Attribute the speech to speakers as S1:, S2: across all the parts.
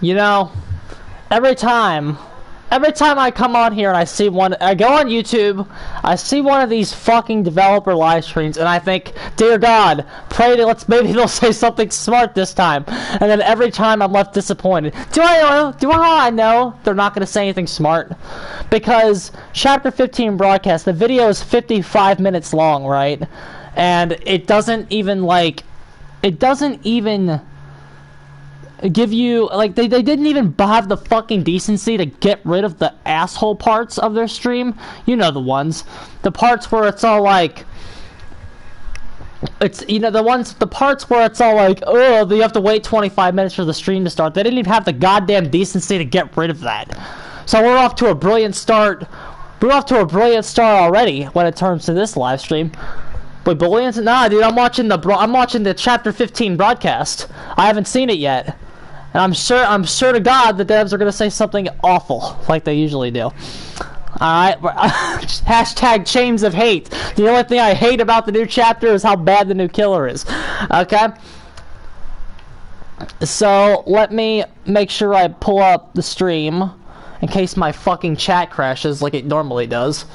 S1: You know, every time I come on here and I see one, I go on YouTube, I see one of these fucking developer live streams, and I think, dear God, pray to maybe they'll say something smart this time. And then every time I'm left disappointed. Do I know they're not going to say anything smart? Because Chapter 15 broadcast, the video is 55 minutes long, right? And it doesn't even give you, like, they didn't even have the fucking decency to get rid of the asshole parts of their stream. You know the ones. The parts where it's all like, it's, you know, the parts where it's all like, oh, you have to wait 25 minutes for the stream to start. They didn't even have the goddamn decency to get rid of that. So we're off to a brilliant start. We're off to a brilliant start already when it comes to this live stream. Wait, brilliant? Nah, dude, I'm watching the Chapter 15 broadcast. I haven't seen it yet. And I'm sure to God the devs are gonna say something awful, like they usually do. Alright, hashtag chains of hate. The only thing I hate about the new chapter is how bad the new killer is. Okay? So, let me make sure I pull up the stream, in case my fucking chat crashes like it normally does.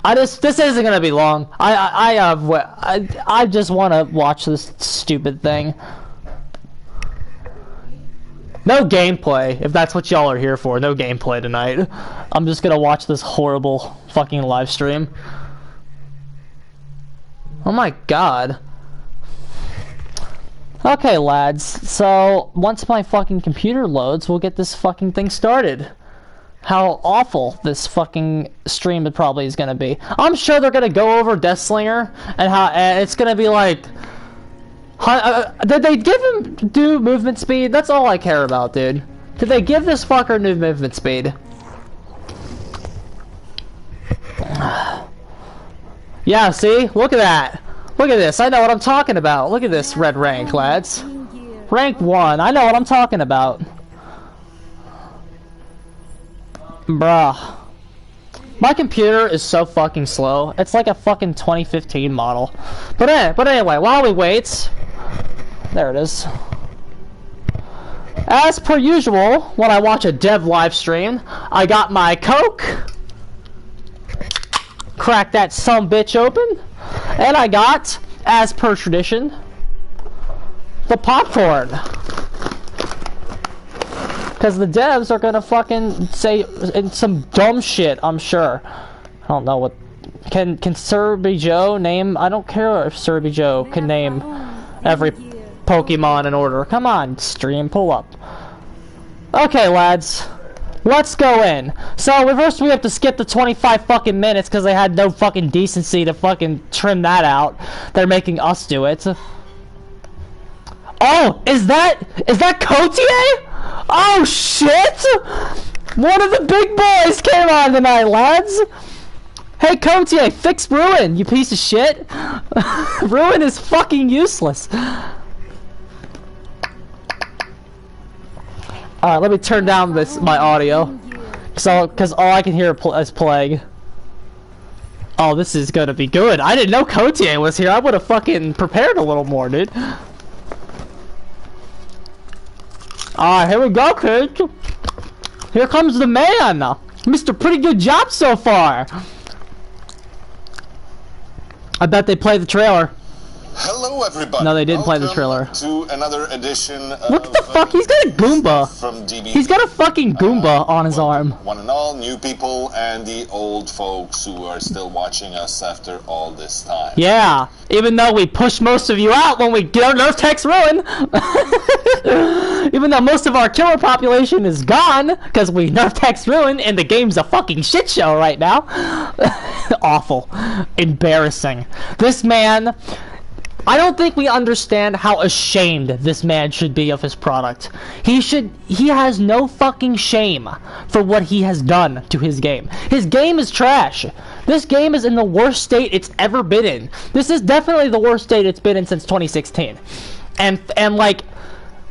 S1: This isn't gonna be long. I just wanna watch this stupid thing. No gameplay, if that's what y'all are here for. No gameplay tonight. I'm just gonna watch this horrible fucking live stream. Oh my God. Okay, lads. So, once my fucking computer loads, we'll get this fucking thing started. How awful this fucking stream it probably is gonna be. I'm sure they're gonna go over Deathslinger, and it's gonna be like... did they give him new movement speed? That's all I care about, dude. Did they give this fucker new movement speed? Yeah, see? Look at that. Look at this. I know what I'm talking about. Look at this red rank, lads. Rank 1. I know what I'm talking about. Bruh. My computer is so fucking slow. It's like a fucking 2015 model. But anyway, while we wait... There it is. As per usual, when I watch a dev live stream, I got my Coke. Crack that sumbitch open. And I got, as per tradition, the popcorn. Because the devs are gonna fucking say some dumb shit, I'm sure. I don't know what... Can Scrubby Joe name... I don't care if Scrubby Joe can name every Pokemon in order. Come on, stream, pull up. Okay, lads. Let's go in. So, first we have to skip the 25 fucking minutes because they had no fucking decency to fucking trim that out. They're making us do it. Oh, is that Cotier? Oh, shit! One of the big boys came on tonight, lads! Hey, Cotier, fix Ruin, you piece of shit! Ruin is fucking useless. Alright, let me turn down my audio. Cause all I can hear is Plague. Oh, this is gonna be good. I didn't know Cotier was here. I would've fucking prepared a little more, dude. Alright, here we go, kids. Here comes the man. Mr. Pretty Good Job so far. I bet they played the trailer.
S2: Hello, everybody.
S1: No, they didn't play the trailer.
S2: To another edition of,
S1: what the fuck? He's got a Goomba.
S2: From DB.
S1: He's got a fucking Goomba on his arm.
S2: One and all, new people and the old folks who are still watching us after all this time.
S1: Yeah, even though we pushed most of you out when we get our Nerf Tech's Ruin. Even though most of our killer population is gone because we Nerf Tech's Ruin and the game's a fucking shit show right now. Awful. Embarrassing. This man... I don't think we understand how ashamed this man should be of his product. He has no fucking shame for what he has done to his game. His game is trash. This game is in the worst state it's ever been in. This is definitely the worst state it's been in since 2016. And like,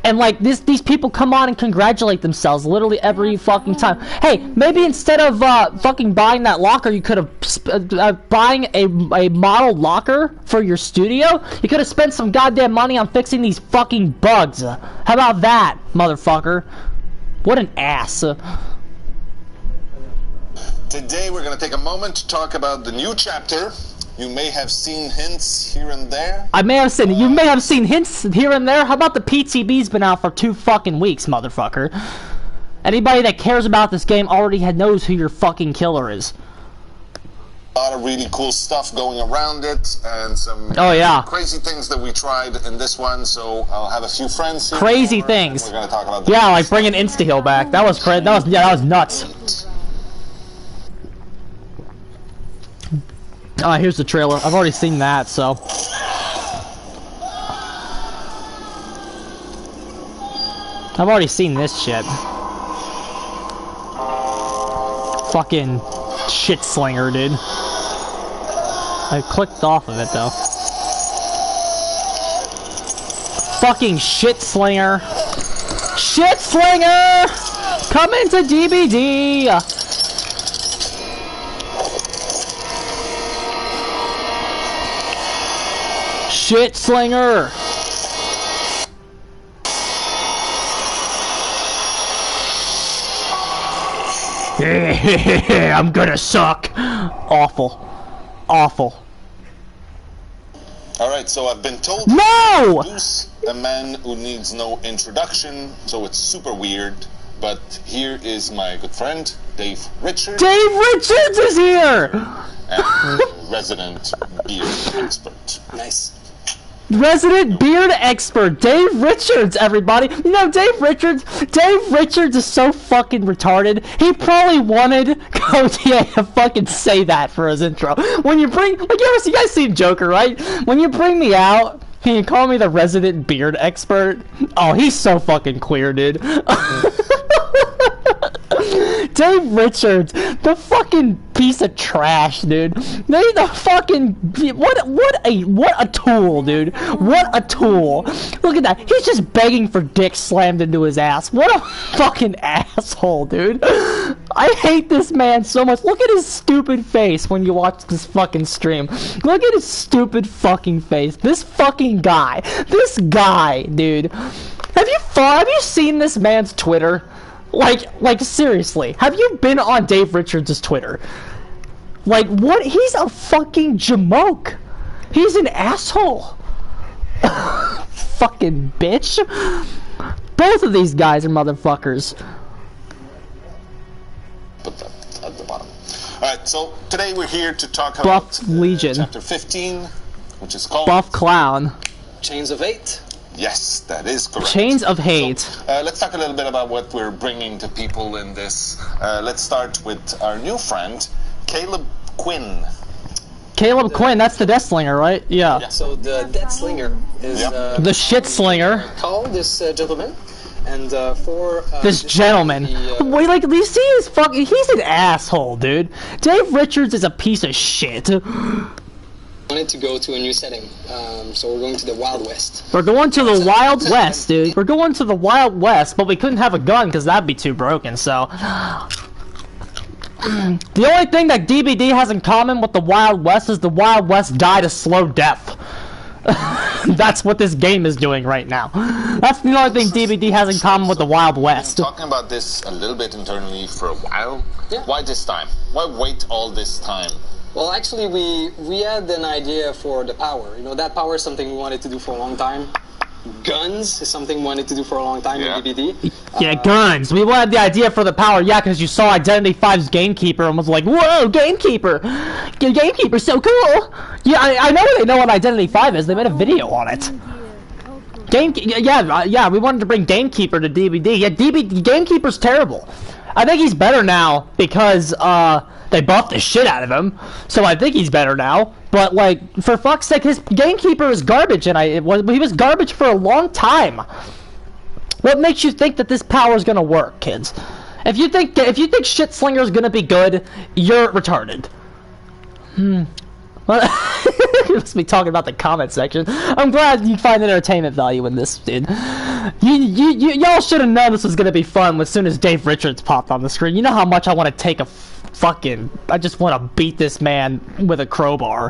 S1: And like these people come on and congratulate themselves literally every fucking time. Hey, maybe instead of fucking buying that locker, you could have buying a model locker for your studio. You could have spent some goddamn money on fixing these fucking bugs. How about that, motherfucker? What an ass.
S2: Today we're going to take a moment to talk about the new chapter. You may have seen hints here and there.
S1: I may have seen. You may have seen hints here and there. How about the PTB's been out for 2 fucking weeks, motherfucker? Anybody that cares about this game already knows who your fucking killer is.
S2: A lot of really cool stuff going around it, and some crazy things that we tried in this one. So I'll have a few friends here.
S1: Crazy things.
S2: We're going to talk about that.
S1: Yeah, like bringing Insta-Heal back. That was crazy. That was nuts. Here's the trailer. I've already seen that, so. I've already seen this shit. Fucking shit slinger, dude. I clicked off of it, though. Fucking shit slinger. Shit slinger! Come into DBD! Shit slinger! I'm gonna suck. Awful. Awful.
S2: Alright, so I've been told
S1: no!
S2: to introduce a man who needs no introduction, so it's super weird. But here is my good friend, Dave Richards.
S1: Dave Richards is here!
S2: And resident beard expert.
S3: Nice.
S1: Resident beard expert, Dave Richards, everybody. You know, Dave Richards is so fucking retarded. He probably wanted Gautier to fucking say that for his intro. When you bring, like, you guys seen Joker, right? When you bring me out, can you call me the resident beard expert? Oh, he's so fucking queer, dude. Dave Richards, the fucking piece of trash, dude. The fucking what a tool, dude. What a tool. Look at that. He's just begging for dick slammed into his ass. What a fucking asshole, dude. I hate this man so much. Look at his stupid face when you watch this fucking stream. Look at his stupid fucking face. This fucking guy. This guy, dude. Have you seen this man's Twitter? Like seriously, have you been on Dave Richards' Twitter? Like, what? He's a fucking jamoke. He's an asshole. Fucking bitch. Both of these guys are motherfuckers.
S2: Put that at the bottom. Alright, so today we're here to talk about
S1: Buff Legion.
S2: Chapter 15, which is called
S1: Buff Clown.
S3: Chains of Hate.
S2: Yes, that is correct.
S1: Chains of Hate.
S2: So, let's talk a little bit about what we're bringing to people in this. Let's start with our new friend, Caleb Quinn.
S1: Caleb Quinn, that's the Death Slinger, right? Yeah.
S3: So the Death Slinger is
S1: the shit slinger.
S3: Call this gentleman, and for
S1: this gentleman. Wait, like, you see his fucking? He's an asshole, dude. Dave Richards is a piece of shit.
S3: Wanted to go to a new setting, so we're going to the Wild West.
S1: We're going to the Wild West, dude. We're going to the Wild West, but we couldn't have a gun because that'd be too broken, so. The only thing that DBD has in common with the Wild West is the Wild West died a slow death. That's what this game is doing right now. That's the only thing DBD has in common with the Wild West.
S2: We've been talking about this a little bit internally for a while.
S3: Yeah.
S2: Why this time? Why wait all this time?
S3: Well, actually, we had an idea for the power. You know, that power is something we wanted to do for a long time. Guns is something we wanted to do for a long time in DBD.
S1: Yeah, guns. We wanted the idea for the power, yeah, because you saw Identity 5's Gamekeeper and was like, whoa, Gamekeeper! Gamekeeper's so cool! Yeah, I know they know what Identity 5 is. They made a video on it. Yeah, we wanted to bring Gamekeeper to DBD. Yeah, Gamekeeper's terrible. I think he's better now because, they buffed the shit out of him, so I think he's better now. But, like, for fuck's sake, his Gamekeeper is garbage, and he was garbage for a long time. What makes you think that this power is gonna work, kids? If you think Shitslinger is gonna be good, you're retarded. You must be talking about the comment section. I'm glad you find entertainment value in this, dude. Y'all should have known this was gonna be fun as soon as Dave Richards popped on the screen. You know how much I want to take a I just want to beat this man with a crowbar.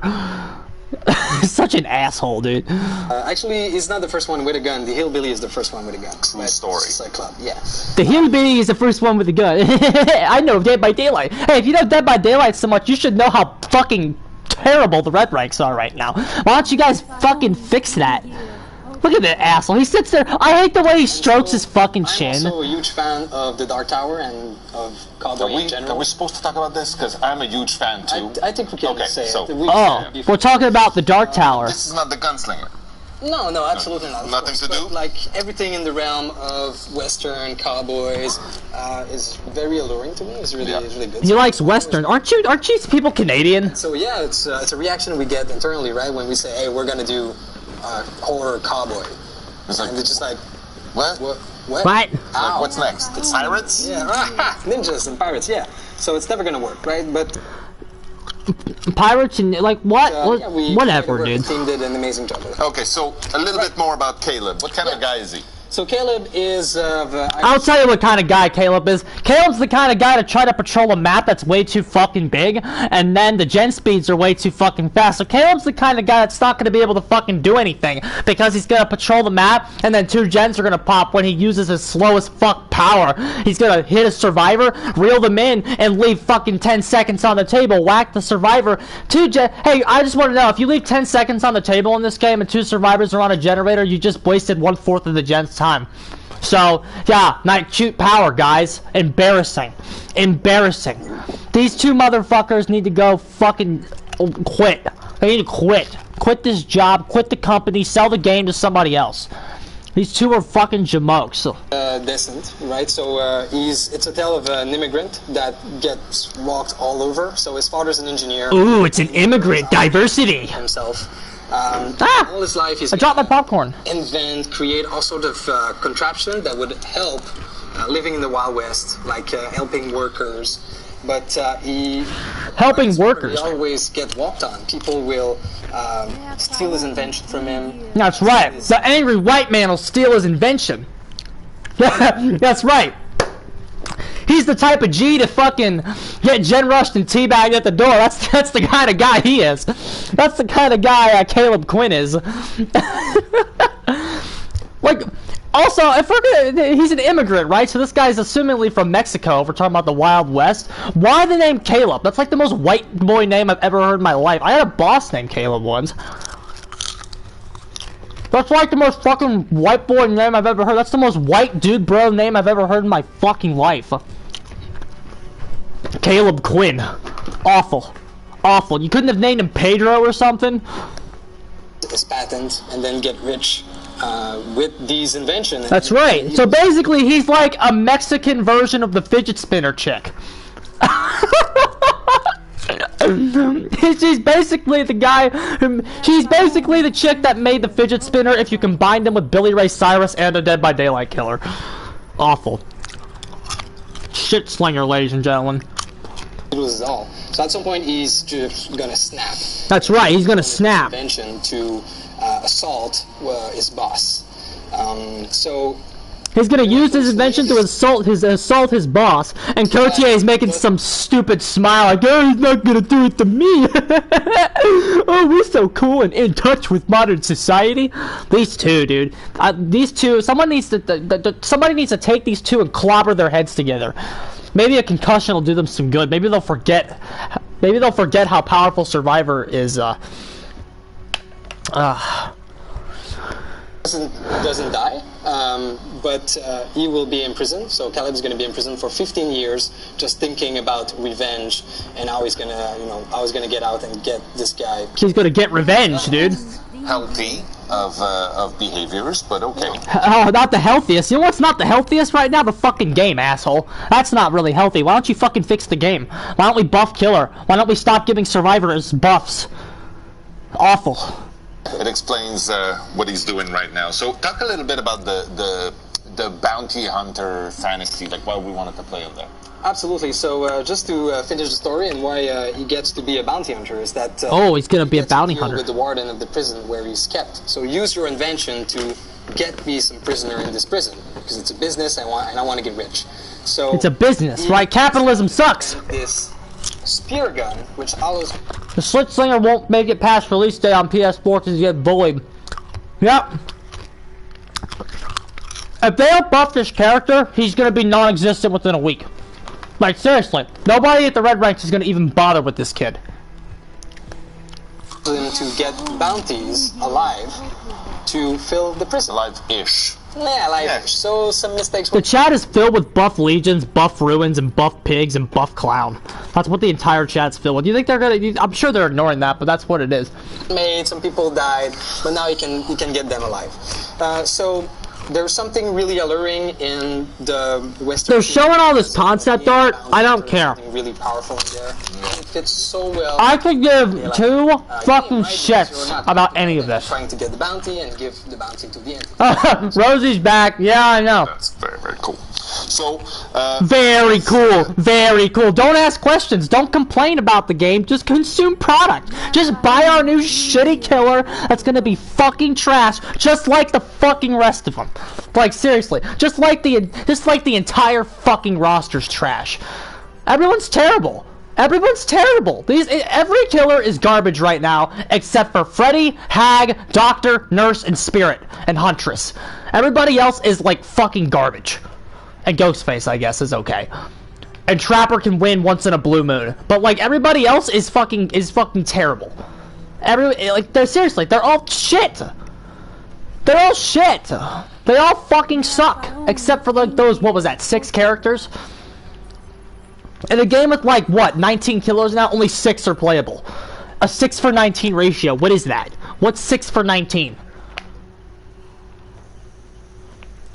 S1: Such an asshole, dude.
S3: Actually, he's not the first one with a gun. The hillbilly is the first one with a gun.
S2: True story.
S3: Club. Yeah.
S1: The hillbilly is the first one with a gun. I know Dead by Daylight. Hey, if you know Dead by Daylight so much, you should know how fucking terrible the red ranks are right now. Why don't you guys fucking fix that? Look at that asshole. He sits there. I hate the way he strokes his fucking chin.
S3: I'm also a huge fan of the Dark Tower and of Cowboy in general.
S2: Are we supposed to talk about this? Because I'm a huge fan too.
S3: I think we can say
S2: so.
S3: it.
S1: We're talking about the Dark Tower.
S2: This is not the gunslinger.
S3: No, absolutely not.
S2: Nothing to do?
S3: Like, everything in the realm of Western cowboys is very alluring to me. It's really good.
S1: He likes Western. Aren't you people Canadian?
S3: So yeah, it's a reaction we get internally, right? When we say, hey, we're gonna do horror cowboy.
S2: It's like,
S3: and it's just like,
S2: what?
S1: What?
S2: Like, what's next? Pirates?
S3: Yeah, ninjas and pirates, yeah. So it's never gonna work, right? But
S1: pirates and like what? Whatever, dude.
S3: The team did an amazing job.
S2: Okay, so a little bit more about Caleb. What kind of guy is he?
S3: So Caleb is
S1: I'll tell you what kind of guy Caleb is. Caleb's the kind of guy to try to patrol a map that's way too fucking big, and then the gen speeds are way too fucking fast. So Caleb's the kind of guy that's not going to be able to fucking do anything, because he's going to patrol the map, and then 2 gens are going to pop when he uses his slowest fuck power. He's going to hit a survivor, reel them in, and leave fucking 10 seconds on the table, whack the survivor. 2 gen. Hey, I just want to know, if you leave 10 seconds on the table in this game and 2 survivors are on a generator, you just wasted 1/4 of the gen's time. So, yeah, night shoot power, guys. Embarrassing. These 2 motherfuckers need to go fucking quit. They need to quit. Quit this job, quit the company, sell the game to somebody else. These 2 are fucking jamokes.
S3: Decent, right? So it's a tale of an immigrant that gets walked all over. So his father's an engineer.
S1: Ooh, it's an immigrant. Diversity.
S3: Himself. All his life he's
S1: I dropped my popcorn.
S3: Create all sort of contraption that would help living in the Wild West, like helping workers. But he always get walked on. People will steal his invention from him.
S1: That's right. The angry white man will steal his invention. That's right. He's the type of G to fucking get gen rushed and teabagged at the door. That's the kind of guy he is. That's the kind of guy Caleb Quinn is. Like, also, if we're gonna, he's an immigrant, right? So this guy's assumingly from Mexico. If we're talking about the Wild West, why the name Caleb? That's like the most white boy name I've ever heard in my life. I had a boss named Caleb once. That's like the most fucking white boy name I've ever heard. That's the most white dude bro name I've ever heard in my fucking life. Caleb Quinn. Awful. You couldn't have named him Pedro or something?
S3: His patent and then get rich with these inventions.
S1: That's right. So basically he's like a Mexican version of the fidget spinner chick. She's basically the guy she's basically the chick that made the fidget spinner if you combined them with Billy Ray Cyrus and a Dead by Daylight killer. Awful. Shit slinger, ladies and gentlemen.
S3: It was all. So at some point he's just gonna snap.
S1: That's right, he's gonna snap.
S3: Invention to assault his boss. So
S1: he's gonna use his invention to assault his boss, and Cotier is making some stupid smile like, oh, he's not gonna do it to me. Oh, we're so cool and in touch with modern society. These 2, dude. These 2. Somebody needs to take these 2 and clobber their heads together. Maybe a concussion will do them some good. Maybe they'll forget. Maybe they'll forget how powerful Survivor is.
S3: Doesn't die, but he will be in prison. So Caleb's going to be in prison for 15 years, just thinking about revenge and how he's gonna get out and get this guy.
S1: He's gonna get revenge, dude.
S2: Healthy of behaviors, but okay.
S1: Oh, not the healthiest. You know what's not the healthiest right now? The fucking game, asshole. That's not really healthy. Why don't you fucking fix the game? Why don't we buff Killer? Why don't we stop giving survivors buffs? Awful.
S2: It explains what he's doing right now. So talk a little bit about the the bounty hunter fantasy, like why we wanted to play on there.
S3: Absolutely. So just to finish the story and why he gets to be a bounty hunter is that
S1: he's gonna be a bounty hunter
S3: with the warden of the prison where he's kept. So use your invention to get me some prisoner in this prison because it's a business. I want to get rich. So
S1: it's a business, right? Capitalism sucks.
S3: This spear gun, which allows
S1: the Slit Slinger won't make it past release day on PS4 because he get bullied. Yep. If they don't buff this character, he's gonna be non-existent within a week. Like, seriously, nobody at the Red Ranks is gonna even bother with this kid.
S3: Them to get bounties alive to fill the prison.
S2: Alive-ish.
S3: Yeah, alive-ish. So some mistakes.
S1: The chat is filled with buff legions, buff ruins, and buff pigs, and buff clown. That's what the entire chat's filled with. You think they're gonna? I'm sure they're ignoring that, but that's what it is.
S3: Some people died, but now you can get them alive. So. There's something really alluring in the Western.
S1: They're showing all this concept art. I don't care.
S3: Really powerful in there. It fits so well.
S1: I could give two fucking shits about any of this.
S3: Trying to get the bounty and give the bounty to the entity.
S1: Rosie's back. Yeah, I know.
S2: That's very, very cool. So,
S1: very cool. Very cool. Don't ask questions. Don't complain about the game. Just consume product. Just buy our new shitty killer that's gonna be fucking trash, just like the fucking rest of them. Like, seriously. Just like the entire fucking roster's trash. Everyone's terrible. Everyone's terrible. Every killer is garbage right now, except for Freddy, Hag, Doctor, Nurse, and Spirit, and Huntress. Everybody else is like fucking garbage. And Ghostface, I guess, is okay. And Trapper can win once in a blue moon. But like everybody else is fucking terrible. Seriously, they're all shit. They're all shit. They all fucking suck. Except for like those, what was that, 6 characters? In a game with like, what, 19 killers now? Only 6 are playable. A 6 for 19 ratio, what is that? What's 6 for 19?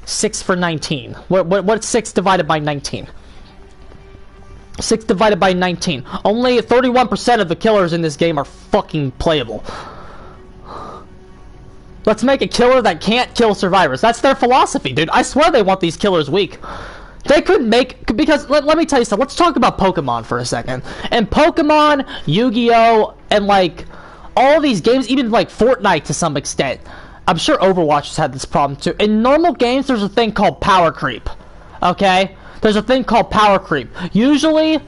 S1: 6 for 19. What's 6 divided by 19? 6 divided by 19. Only 31% of the killers in this game are fucking playable. Let's make a killer that can't kill survivors. That's their philosophy, dude. I swear they want these killers weak. They couldn't make... Because, let me tell you something. Let's talk about Pokemon for a second. And Pokemon, Yu-Gi-Oh!, and, like, all these games, even, like, Fortnite to some extent. I'm sure Overwatch has had this problem, too. In normal games, there's a thing called power creep. Okay? There's a thing called power creep. Usually,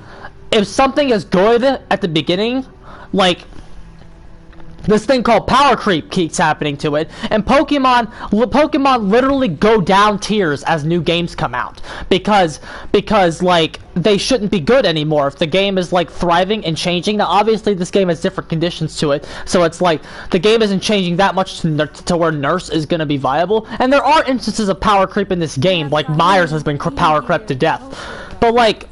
S1: if something is good at the beginning, like... this thing called power creep keeps happening to it, and Pokemon literally go down tiers as new games come out because like they shouldn't be good anymore if the game is like thriving and changing. Now obviously this game has different conditions to it, so it's like the game isn't changing that much to where Nurse is going to be viable, and there are instances of power creep in this game, like Myers has been power crept to death, but like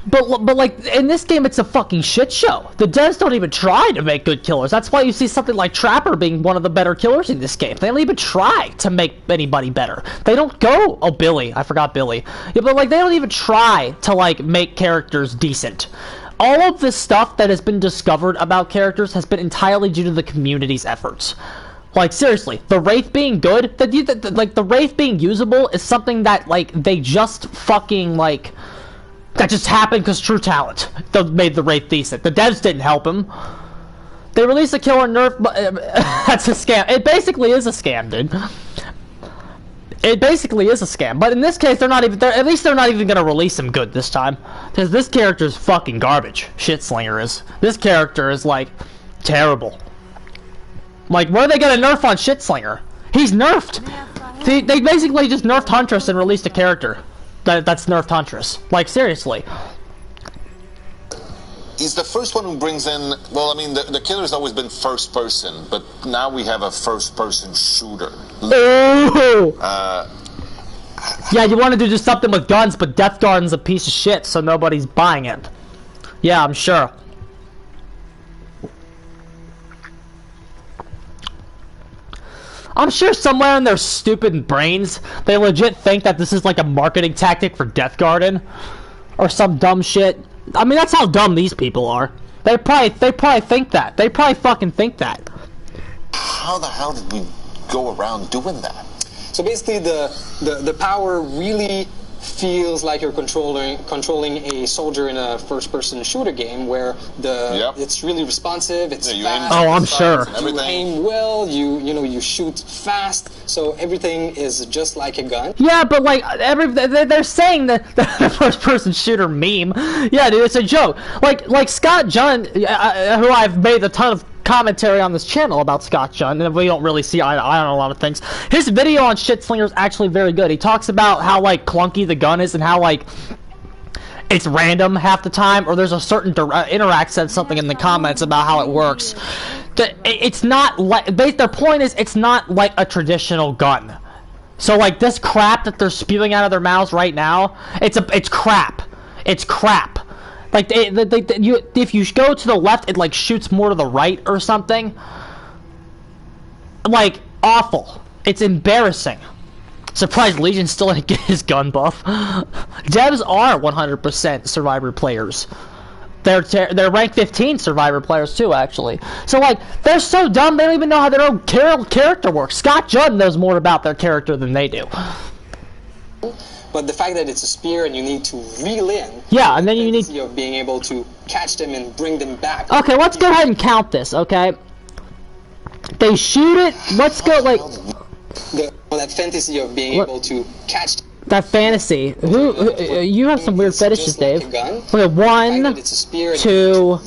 S1: But like, in this game, it's a fucking shit show. The devs don't even try to make good killers. That's why you see something like Trapper being one of the better killers in this game. They don't even try to make anybody better. They don't go... Oh, Billy. I forgot Billy. Yeah, but like, they don't even try to, like, make characters decent. All of this stuff that has been discovered about characters has been entirely due to the community's efforts. Like, seriously, the Wraith being good, the Wraith being usable is something that, like, they just fucking, like... That just happened because True Talent made the Wraith decent. The devs didn't help him. They released a killer nerf, but that's a scam. It basically is a scam, dude. It basically is a scam. But in this case, they're not even. At least they're not even gonna release him good this time, because this character is fucking garbage. Shitslinger is. This character is like terrible. Like, where are they gonna nerf on Shitslinger? He's nerfed. They basically just nerfed Huntress and released a character. That's nerfed Huntress. Like, seriously.
S2: He's the first one who brings in... Well, I mean, the killer's always been first person, but now we have a first person shooter.
S1: Ooh! Yeah, you wanted to do something with guns, but Death Garden's a piece of shit, so nobody's buying it. Yeah, I'm sure. I'm sure somewhere in their stupid brains, they legit think that this is like a marketing tactic for Death Garden. Or some dumb shit. I mean, that's how dumb these people are. They probably think that. They probably fucking think that.
S2: How the hell did we go around doing that?
S3: So basically, the power really feels like you're controlling a soldier in a first-person shooter game where it's really responsive. It's fast.
S1: Oh, I'm sure.
S3: You aim well. You shoot fast. So everything is just like a gun.
S1: Yeah, but like they're saying that the first-person shooter meme. Yeah, dude, it's a joke. Like Scott Junn, who I've made a ton of commentary on this channel about Scott Junn, and we don't really see eye to eye on a lot of things. His video on Shitslinger is actually very good. He talks about how like clunky the gun is and how like it's random half the time, or there's a certain Interact said something in the comments about how it works. It's not like their point is it's not like a traditional gun. So like this crap that they're spewing out of their mouths right now, it's crap. It's crap. Like if you go to the left, it like shoots more to the right or something. Like awful. It's embarrassing. Surprised Legion still didn't get his gun buff. Devs are 100% Survivor players. They're rank 15 Survivor players too, actually. So like they're so dumb they don't even know how their own character works. Scott Junn knows more about their character than they do.
S3: But the fact that it's a spear and you need to reel in,
S1: yeah, and then you need
S3: of being able to catch them and bring them back.
S1: Okay, let's go ahead and count this. Okay, they shoot it. Let's go like
S3: that fantasy of being able to catch.
S1: That fantasy. You have some weird fetishes, Dave. Okay, 1, 2,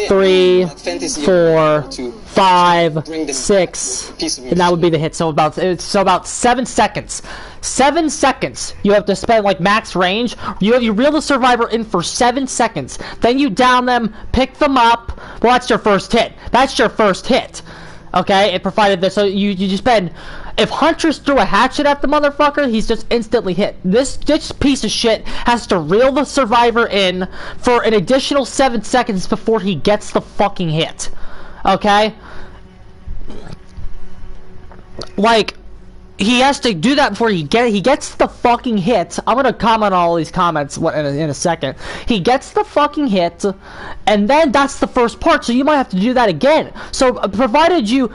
S1: 3, 4, 5, 6, and that would be the hit. So about 7 seconds. 7 seconds. You have to spend like max range. You reel the survivor in for 7 seconds. Then you down them, pick them up. Well, that's your first hit. That's your first hit. Okay, it provided this. So you just spend. If Huntress threw a hatchet at the motherfucker, he's just instantly hit. This piece of shit has to reel the survivor in for an additional 7 seconds before he gets the fucking hit. Okay? Like, he has to do that before he gets the fucking hit. I'm gonna comment on all these comments in a second. He gets the fucking hit, and then that's the first part. So you might have to do that again. So provided you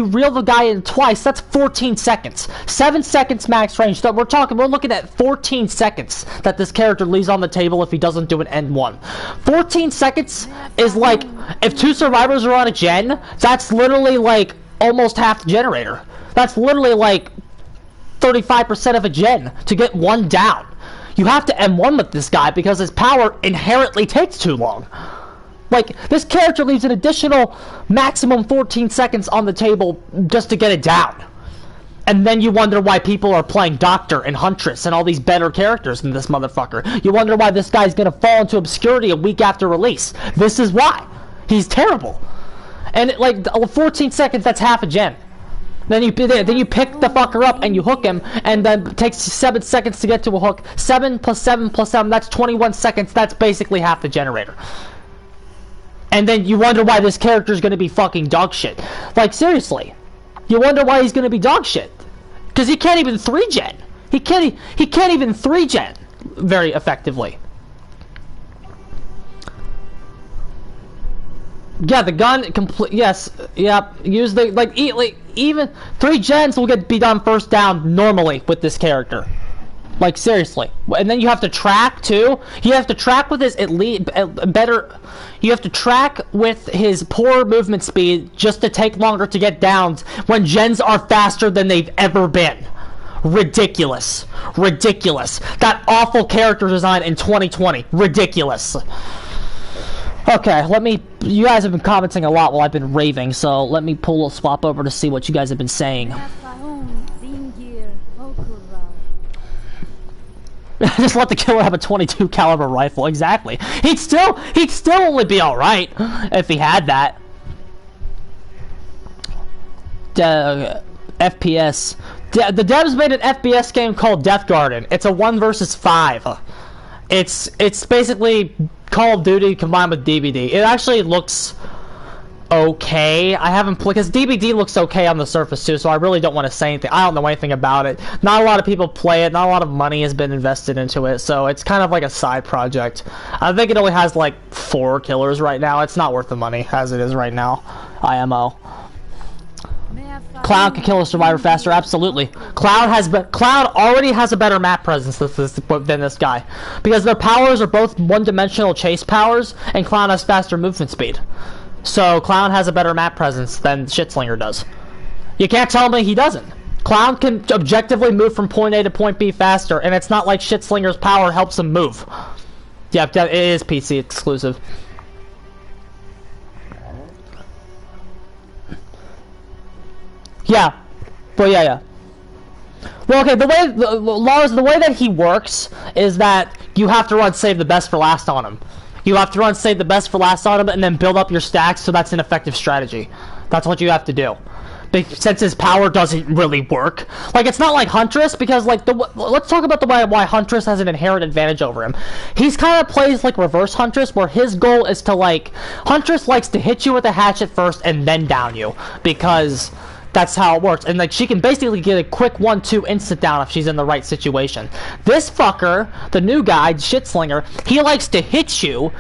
S1: reel the guy in twice, that's 14 seconds. 7 seconds max range. So we're looking at 14 seconds that this character leaves on the table if he doesn't do an end one. 14 seconds is like if 2 survivors are on a gen. That's literally like almost half the generator. That's literally like 35% of a gen to get one down. You have to M1 with this guy because his power inherently takes too long. Like, this character leaves an additional maximum 14 seconds on the table just to get it down. And then you wonder why people are playing Doctor and Huntress and all these better characters than this motherfucker. You wonder why this guy's gonna fall into obscurity a week after release. This is why. He's terrible. And like 14 seconds, that's half a gen. Then you pick the fucker up and you hook him, and then it takes 7 seconds to get to a hook. 7 plus 7 plus 7, that's 21 seconds. That's basically half the generator. And then you wonder why this character is going to be fucking dog shit. Like, seriously. You wonder why he's going to be dog shit. Because he can't even 3-gen. He can't even 3-gen very effectively. Yeah, the gun complete. Yes, yep. Use the even 3 gens will be done first down normally with this character. Like seriously, and then you have to track too. You have to track with his better. You have to track with his poor movement speed just to take longer to get downs when gens are faster than they've ever been. Ridiculous, ridiculous. That awful character design in 2020. Ridiculous. Okay, you guys have been commenting a lot while I've been raving, so let me pull a swap over to see what you guys have been saying. Just let the killer have a 22 caliber rifle, exactly. He'd still only be alright if he had that. FPS. The devs made an FPS game called Death Garden. It's a 1 versus 5. It's basically Call of Duty combined with DBD. It actually looks okay. I haven't played because DBD looks okay on the surface too, so I really don't want to say anything. I don't know anything about it. Not a lot of people play it. Not a lot of money has been invested into it, so it's kind of like a side project. I think it only has like 4 killers right now. It's not worth the money as it is right now. IMO. Clown can kill a survivor faster, absolutely. Clown already has a better map presence than this guy. Because their powers are both one-dimensional chase powers, and Clown has faster movement speed. So Clown has a better map presence than Shitslinger does. You can't tell me he doesn't. Clown can objectively move from point A to point B faster, and it's not like Shitslinger's power helps him move. Yeah, it is PC exclusive. Yeah, but yeah. Well, okay, the way that he works is that you have to run save the best for last on him. You have to run save the best for last on him, and then build up your stacks, so that's an effective strategy. That's what you have to do. Since his power doesn't really work. Like, it's not like Huntress, because, like, let's talk about the way why Huntress has an inherent advantage over him. He's kind of plays like reverse Huntress, where his goal is to, like, Huntress likes to hit you with a hatchet first and then down you, because that's how it works. And, like, she can basically get a quick 1-2 instant down if she's in the right situation. This fucker, the new guy, Shitslinger, he likes to hit you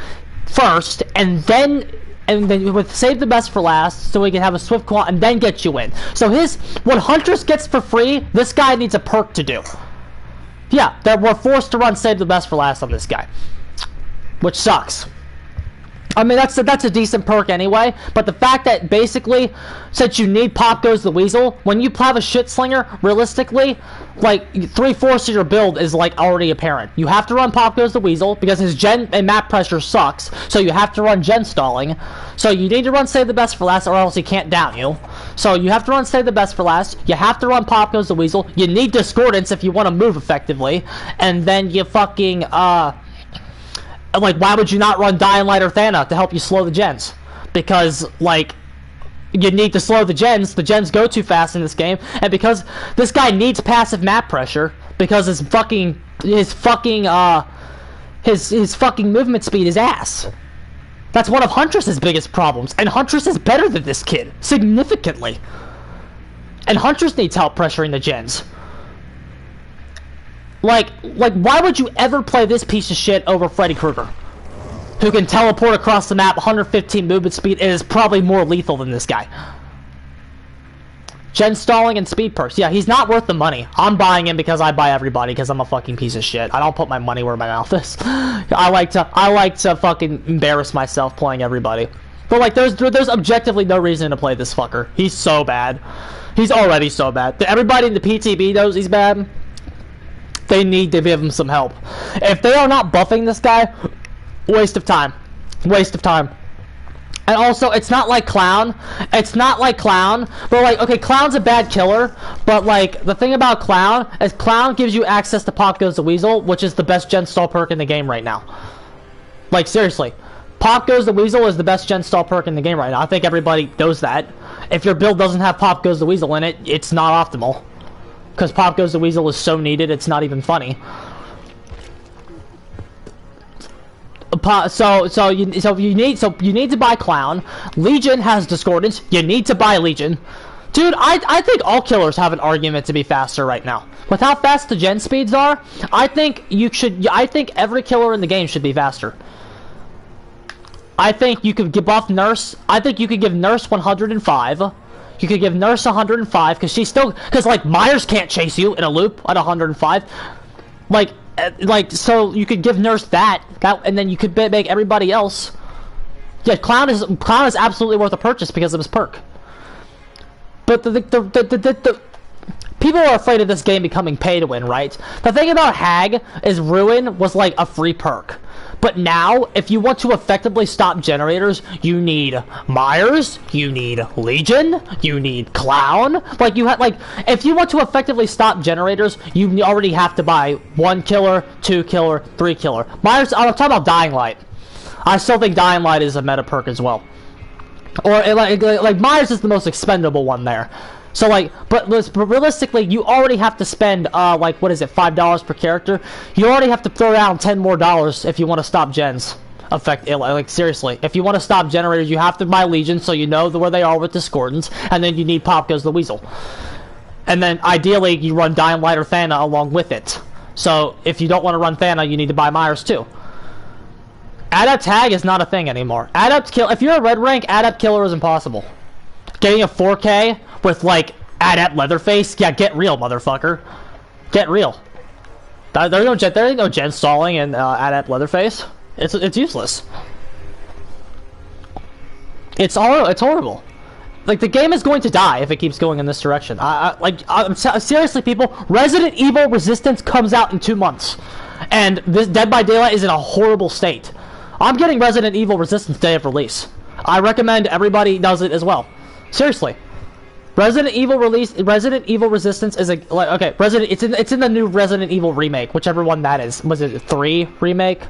S1: first and then with save the best for last, so he can have a swift claw and then get you in. So what Huntress gets for free, this guy needs a perk to do. Yeah, that we're forced to run save the best for last on this guy, which sucks. I mean, that's a decent perk anyway, but the fact that basically, since you need Pop Goes the Weasel, when you have a Shitslinger, realistically, like, 3/4 of your build is, like, already apparent. You have to run Pop Goes the Weasel, because his gen and map pressure sucks, so you have to run gen stalling. So you need to run Save the Best for last, or else he can't down you. So you have to run Save the Best for last, you have to run Pop Goes the Weasel, you need Discordance if you want to move effectively, and then you fucking, like, why would you not run Dying Light or Thana to help you slow the gens? Because, like, you need to slow the gens go too fast in this game, and because this guy needs passive map pressure, because his fucking movement speed is ass. That's one of Huntress's biggest problems, and Huntress is better than this kid, significantly. And Huntress needs help pressuring the gens. Like, why would you ever play this piece of shit over Freddy Krueger? Who can teleport across the map, 115 movement speed, and is probably more lethal than this guy. Gen stalling and speed perks. Yeah, he's not worth the money. I'm buying him because I buy everybody, because I'm a fucking piece of shit. I don't put my money where my mouth is. I like to fucking embarrass myself playing everybody. But, like, there's objectively no reason to play this fucker. He's so bad. He's already so bad. Everybody in the PTB knows he's bad. They need to give him some help. If they are not buffing this guy, waste of time. Waste of time. And also, it's not like Clown. It's not like Clown. But, like, okay, Clown's a bad killer. But, like, the thing about Clown is Clown gives you access to Pop Goes the Weasel, which is the best gen stall perk in the game right now. Like, seriously. Pop Goes the Weasel is the best gen stall perk in the game right now. I think everybody knows that. If your build doesn't have Pop Goes the Weasel in it, it's not optimal. Because Pop Goes the Weasel is so needed, it's not even funny. So you need to buy Clown. Legion has Discordance. You need to buy Legion. Dude, I think all killers have an argument to be faster right now. With how fast the gen speeds are, I think every killer in the game should be faster. I think you could buff Nurse. I think you could give Nurse 105. You could give Nurse 105 because like Myers can't chase you in a loop at 105. So you could give Nurse that, and then you could make everybody else. Yeah, Clown is absolutely worth a purchase because of his perk. But the people are afraid of this game becoming pay to win, right? The thing about Hag is Ruin was like a free perk. But now, if you want to effectively stop generators, you need Myers, you need Legion, you need Clown. If you want to effectively stop generators, you already have to buy 1 killer, 2 killer, 3 killer. Myers, I'm talking about Dying Light. I still think Dying Light is a meta perk as well. Or, like Myers is the most expendable one there. So, but realistically, you already have to spend, what is it, $5 per character? You already have to throw down $10 more if you want to stop gens. Seriously. If you want to stop generators, you have to buy Legion so you know where they are with Discordance, and then you need Pop Goes the Weasel. And then, ideally, you run Dying Light or Thana along with it. So, if you don't want to run Thana, you need to buy Myers, too. Adept Tag is not a thing anymore. If you're a red rank, Adept Killer is impossible. Getting a 4K with Adept Leatherface, yeah, get real, motherfucker. Get real. There ain't no gen stalling in Adept Leatherface. It's useless. It's horrible. Like, the game is going to die if it keeps going in this direction. Seriously, people, Resident Evil Resistance comes out in 2 months. And this Dead by Daylight is in a horrible state. I'm getting Resident Evil Resistance day of release. I recommend everybody does it as well. Seriously. Resident Evil Resistance is it's in the new Resident Evil remake, whichever one that is. Was it 3 remake?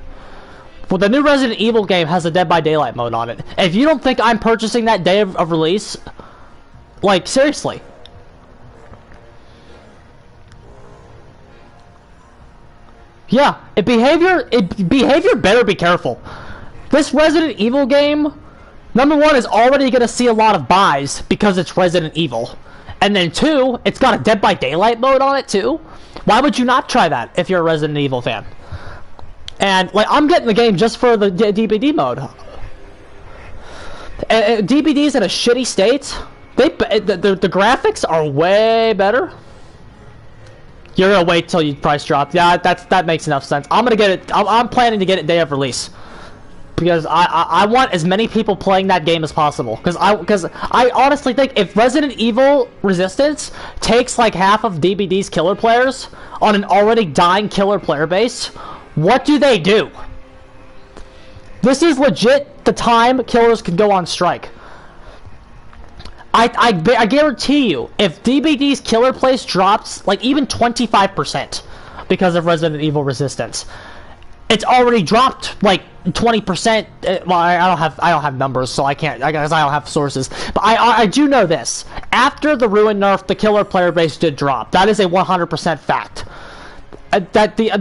S1: Well, the new Resident Evil game has a Dead by Daylight mode on it. If you don't think I'm purchasing that day of release, like, seriously. Yeah, behavior better be careful. This Resident Evil game, number one, is already gonna see a lot of buys because it's Resident Evil. And then 2, it's got a Dead by Daylight mode on it too. Why would you not try that if you're a Resident Evil fan? And, like, I'm getting the game just for the DBD mode. DBD's in a shitty state. The graphics are way better. You're gonna wait till you price drop. Yeah, that makes enough sense. I'm gonna get it. I'm planning to get it day of release because I want as many people playing that game as possible. Because I honestly think if Resident Evil Resistance takes like half of DBD's killer players on an already dying killer player base, what do they do? This is legit the time killers can go on strike. I guarantee you, if DBD's killer place drops like even 25% because of Resident Evil Resistance, it's already dropped like 20%. Well, I don't have numbers, so I can't. I guess I don't have sources, but I do know this. After the Ruin nerf, the killer player base did drop. That is a 100% fact. That the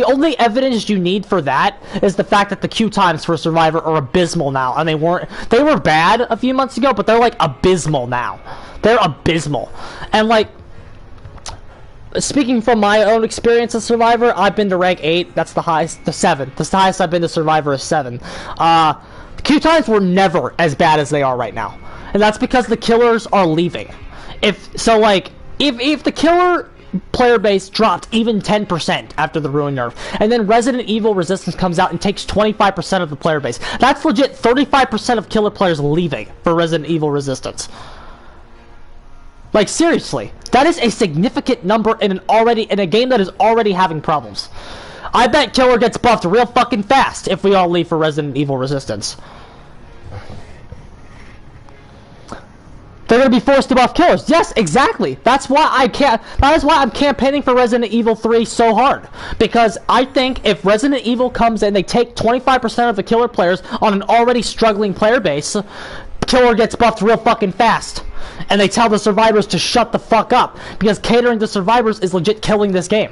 S1: only evidence you need for that is the fact that the queue times for Survivor are abysmal now, and they were bad a few months ago, but they're like abysmal now. They're abysmal, and like speaking from my own experience as Survivor, I've been to rank 8. That's the highest. The 7. The highest I've been to Survivor is 7. Queue times were never as bad as they are right now, and that's because the killers are leaving. If the killer player base dropped even 10% after the Ruin nerf, and then Resident Evil Resistance comes out and takes 25% of the player base, that's legit 35% of killer players leaving for Resident Evil Resistance. Like, seriously, that is a significant number in a game that is already having problems. I bet killer gets buffed real fucking fast if we all leave for Resident Evil Resistance. They're gonna be forced to buff killers. Yes, exactly. That is why I'm campaigning for Resident Evil 3 so hard. Because I think if Resident Evil comes in, they take 25% of the killer players on an already struggling player base, killer gets buffed real fucking fast. And they tell the survivors to shut the fuck up. Because catering to survivors is legit killing this game.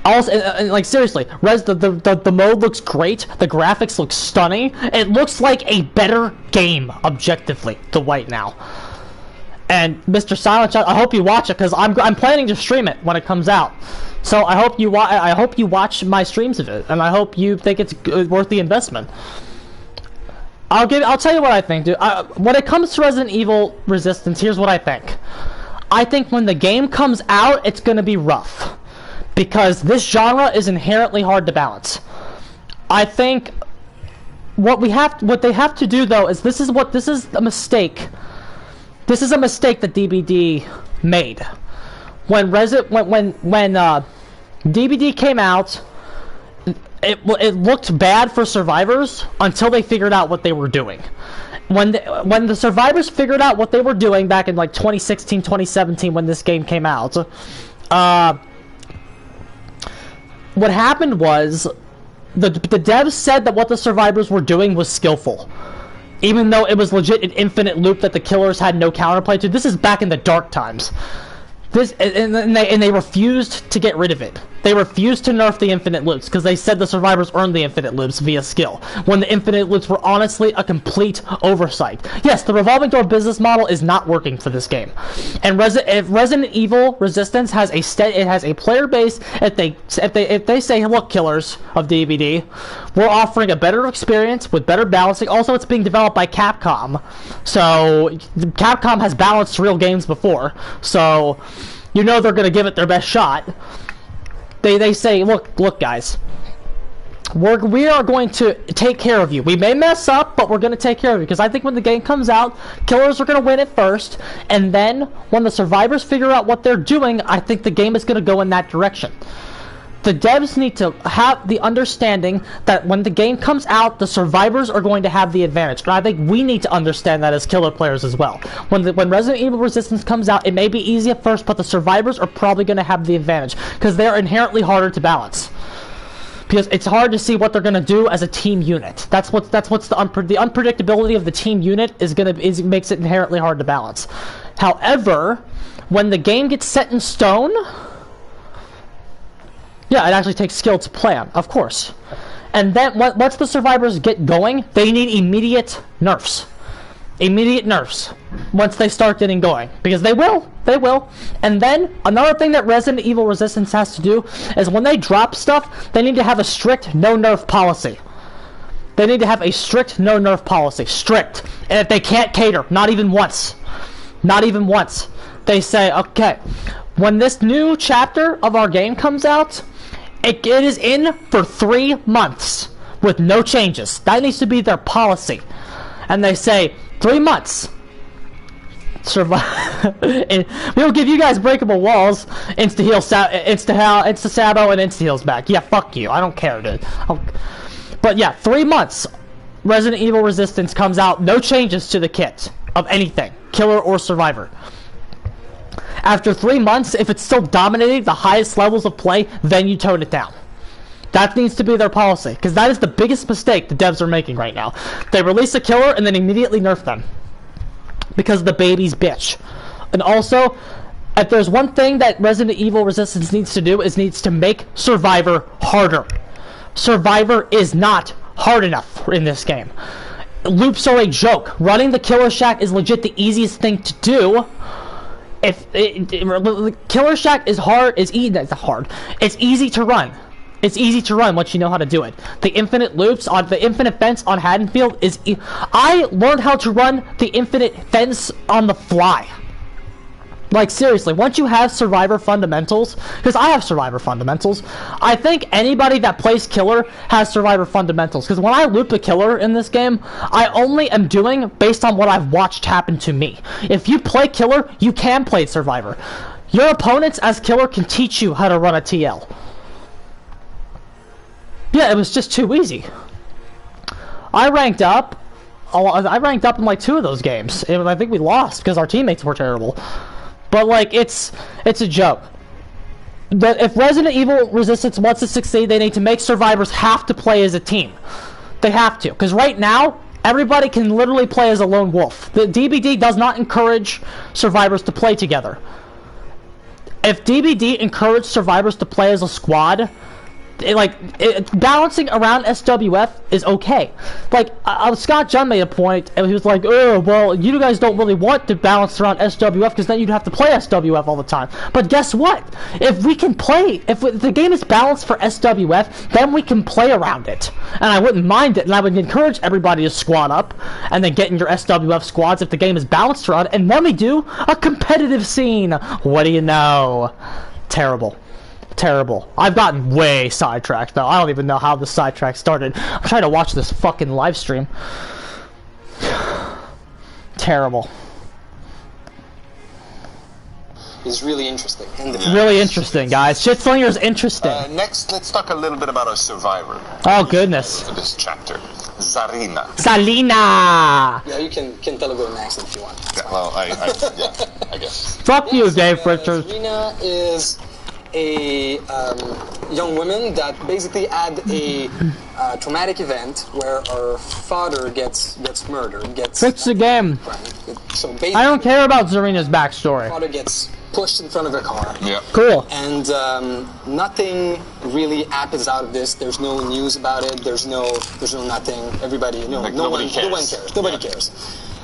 S1: Also, like, seriously, the mode looks great, the graphics look stunning, it looks like a better game, objectively, to right now. And Mr. Silent Chat, I hope you watch it, because I'm planning to stream it when it comes out. So I hope you watch my streams of it, and I hope you think it's worth the investment. I'll tell you what I think, dude. When it comes to Resident Evil Resistance, here's what I think. I think when the game comes out, it's gonna be rough. Because this genre is inherently hard to balance. I think what they have to do though is this is a mistake. This is a mistake that DBD made. When DBD came out, it looked bad for survivors until they figured out what they were doing. When the survivors figured out what they were doing back in like 2016, 2017 when this game came out, what happened was, the devs said that what the survivors were doing was skillful. Even though it was legit an infinite loop that the killers had no counterplay to. This is back in the dark times. And they refused to get rid of it. they refused to nerf the infinite loops because they said the survivors earned the infinite loops via skill, when the infinite loops were honestly a complete oversight. Yes, the revolving door business model is not working for this game, and Resident Evil Resistance has a player base. If they say, look, killers of DVD, we're offering a better experience with better balancing. Also, it's being developed by Capcom, so Capcom has balanced real games before, so you know they're gonna give it their best shot. They say, look guys, we are going to take care of you. We may mess up, but we're going to take care of you. Because I think when the game comes out, killers are going to win it first. And then, when the survivors figure out what they're doing, I think the game is going to go in that direction. The devs need to have the understanding that when the game comes out, the survivors are going to have the advantage. And I think we need to understand that as killer players as well. When Resident Evil Resistance comes out, it may be easy at first, but the survivors are probably going to have the advantage. Because they're inherently harder to balance. Because it's hard to see what they're gonna do as a team unit. That's what's the unpredictability of the team unit makes it inherently hard to balance. However, when the game gets set in stone, yeah, it actually takes skill to plan, of course. And then once the survivors get going, they need immediate nerfs. Immediate nerfs once they start getting going, because they will. And then another thing that Resident Evil Resistance has to do is when they drop stuff, they need to have a strict no nerf policy. They need to have a strict no nerf policy, strict. And if they can't cater, not even once, they say, okay, when this new chapter of our game comes out, it is in for 3 months with no changes. That needs to be their policy. And they say 3 months. Survive. We'll give you guys breakable walls, insta sabo, and insta heals back. Yeah, fuck you. I don't care, dude. But yeah, 3 months. Resident Evil Resistance comes out, no changes to the kit of anything, killer or survivor. After 3 months, if it's still dominating the highest levels of play, then you tone it down. That needs to be their policy, because that is the biggest mistake the devs are making right now. They release a killer and then immediately nerf them. Because the baby's bitch. And also, if there's one thing that Resident Evil Resistance needs to do, is needs to make Survivor harder. Survivor is not hard enough in this game. Loops are a joke. Running the Killer Shack is legit the easiest thing to do. Killer Shack is hard, it's easy to run. It's easy to run once you know how to do it. The infinite loops on the infinite fence on Haddonfield is... I learned how to run the infinite fence on the fly. Like, seriously, once you have survivor fundamentals, because I have survivor fundamentals, I think anybody that plays killer has survivor fundamentals. Because when I loop a killer in this game, I only am doing based on what I've watched happen to me. If you play killer, you can play survivor. Your opponents as killer can teach you how to run a TL. Yeah, it was just too easy. I ranked up in like 2 of those games, and I think we lost because our teammates were terrible. But like, it's a joke. If Resident Evil Resistance wants to succeed, they need to make survivors have to play as a team. They have to, because right now everybody can literally play as a lone wolf. The DBD does not encourage survivors to play together. If DBD encouraged survivors to play as a squad, balancing around SWF is okay. Like, Scott John made a point, and he was like, oh, well, you guys don't really want to balance around SWF, because then you'd have to play SWF all the time. But guess what? If the game is balanced for SWF, then we can play around it. And I wouldn't mind it, and I would encourage everybody to squad up, and then get in your SWF squads if the game is balanced around it, and then we do a competitive scene. What do you know? Terrible. I've gotten way sidetracked though. I don't even know how the sidetrack started. I'm trying to watch this fucking live stream. Terrible.
S3: It's really interesting.
S1: Really interesting, guys. Shitslinger's interesting.
S2: Next, let's talk a little bit about our survivor.
S1: Oh, goodness.
S2: For this chapter. Zarina.
S1: Salina!
S3: Yeah, you can Telugu an accent if you want.
S2: Yeah, well, I guess.
S1: Fuck you, Dave Richards.
S3: Zarina is a young woman that basically had a traumatic event where her father gets murdered.
S1: Fix the game.
S3: So
S1: I don't care about Zarina's backstory.
S3: Her father gets pushed in front of a car.
S2: Yeah.
S1: Cool.
S3: And nothing really happens out of this. There's no news about it. There's no nothing. Everybody, no one cares. Nobody cares.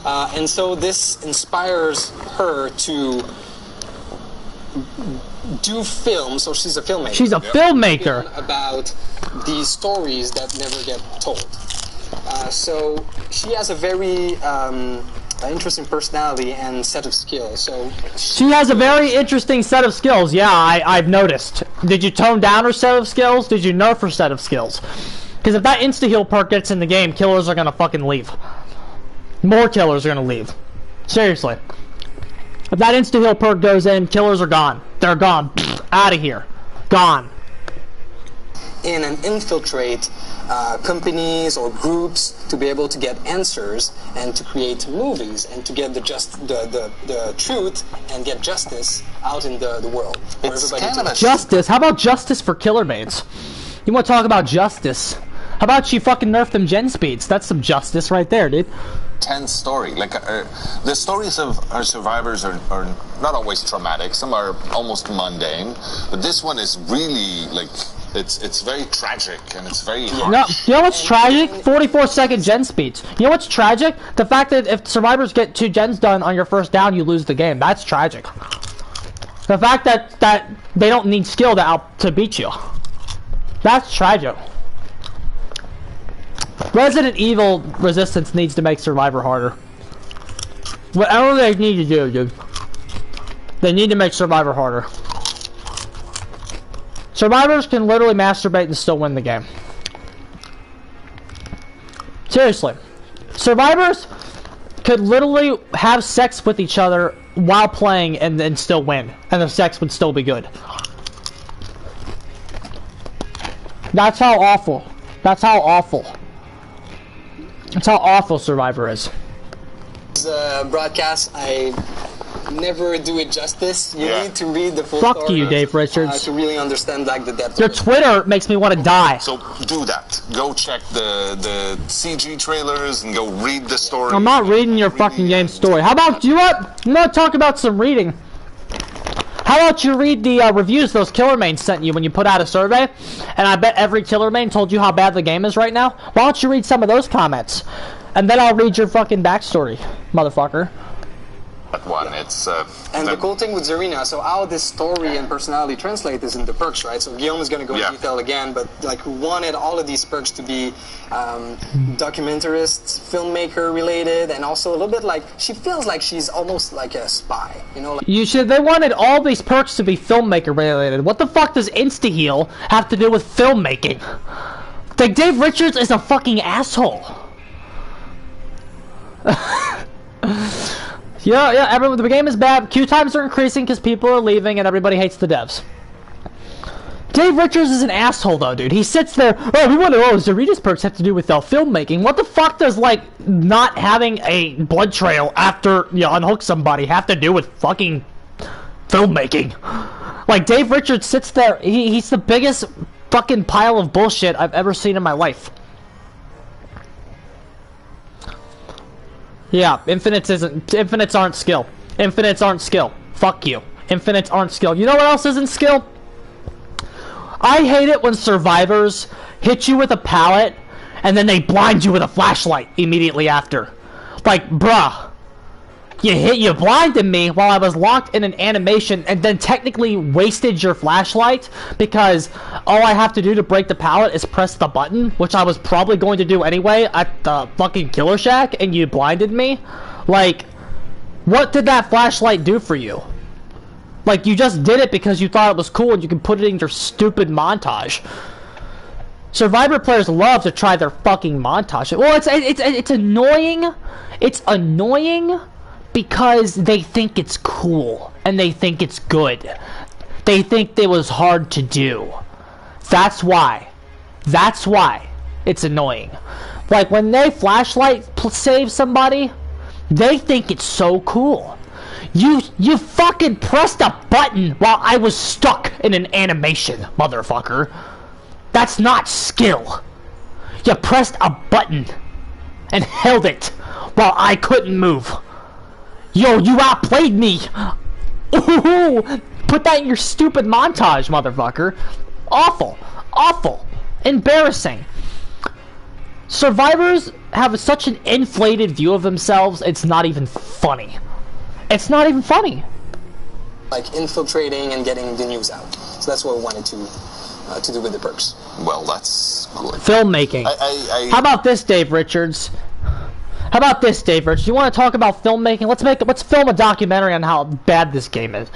S3: And so this inspires her to do film. So she's a filmmaker.
S1: She's a filmmaker.
S3: About these stories that never get told. So she has a very interesting personality and set of skills. So
S1: she has a very interesting set of skills. Yeah, I've noticed. Did you tone down her set of skills? Did you nerf her set of skills? Because if that insta-heal perk gets in the game, killers are gonna fucking leave. More killers are gonna leave. Seriously. If that insta-heal perk goes in, killers are gone. They're gone. Out of here. Gone.
S3: In and infiltrate companies or groups to be able to get answers and to create movies and to get the truth and get justice out in the world.
S2: It's kind of
S1: justice? How about justice for killer mains? You want to talk about justice? How about you fucking nerf them gen speeds? That's some justice right there, dude.
S2: Tense story. Like the stories of our survivors are not always traumatic. Some are almost mundane, but this one is really like it's very tragic and it's very harsh.
S1: No, you know what's tragic? 44-second gen speeds. You know what's tragic? The fact that if survivors get 2 gens done on your first down, you lose the game. That's tragic. The fact that they don't need skill to beat you. That's tragic. Resident Evil Resistance needs to make Survivor harder. Whatever they need to do, dude. They need to make Survivor harder. Survivors can literally masturbate and still win the game. Seriously. Survivors could literally have sex with each other while playing and then still win. And the sex would still be good. That's how awful. That's how awful. That's how awful Survivor is.
S3: Broadcast, I never do it justice. You need to read the full
S1: story.
S3: Fuck
S1: you, Dave Richards.
S3: To really understand like the depth.
S1: Your Twitter makes me want to die.
S2: So do that. Go check the CG trailers and go read the story.
S1: I'm not reading your fucking game story. How about you? What? I'm gonna talk about some reading. How about you read the reviews those killer mains sent you when you put out a survey? And I bet every killer main told you how bad the game is right now. Why don't you read some of those comments? And then I'll read your fucking backstory, motherfucker.
S2: That one, it's
S3: and the cool thing with Zarina, so how this story and personality translate is in the perks, right? So Guillaume is going to go in detail again, but like we wanted all of these perks to be documentarist, filmmaker related, and also a little bit like she feels like she's almost like a spy, you know? Like,
S1: they wanted all these perks to be filmmaker related. What the fuck does insta-heal have to do with filmmaking? Like Dave Richards is a fucking asshole. Yeah, the game is bad. Queue times are increasing because people are leaving and everybody hates the devs. Dave Richards is an asshole though, dude. He sits there, we wonder, Zarina's perks have to do with filmmaking. What the fuck does, like, not having a blood trail after you unhook somebody have to do with fucking filmmaking? Like, Dave Richards sits there, he's the biggest fucking pile of bullshit I've ever seen in my life. Yeah, infinites aren't skill. Infinites aren't skill. Fuck you. Infinites aren't skill. You know what else isn't skill? I hate it when survivors hit you with a pallet and then they blind you with a flashlight immediately after. Like, bruh. You blinded me while I was locked in an animation and then technically wasted your flashlight because all I have to do to break the pallet is press the button, which I was probably going to do anyway at the fucking killer shack, and you blinded me? Like, what did that flashlight do for you? Like, you just did it because you thought it was cool and you can put it in your stupid montage. Survivor players love to try their fucking montage. Well, it's annoying. It's annoying because they think it's cool and they think it's good. They think it was hard to do. That's why. That's why it's annoying. Like when they flashlight save somebody, they think it's so cool. You fucking pressed a button while I was stuck in an animation, motherfucker. That's not skill. You pressed a button and held it while I couldn't move. Yo, you outplayed me. Ooh, put that in your stupid montage, motherfucker. Awful. Awful. Embarrassing. Survivors have such an inflated view of themselves, it's not even funny. It's not even funny.
S3: Like infiltrating and getting the news out. So that's what we wanted to do with the perks.
S2: Well, that's good.
S1: Filmmaking. How about this, Dave Richards? How about this, Dave Richards? You want to talk about filmmaking? Let's film a documentary on how bad this game is.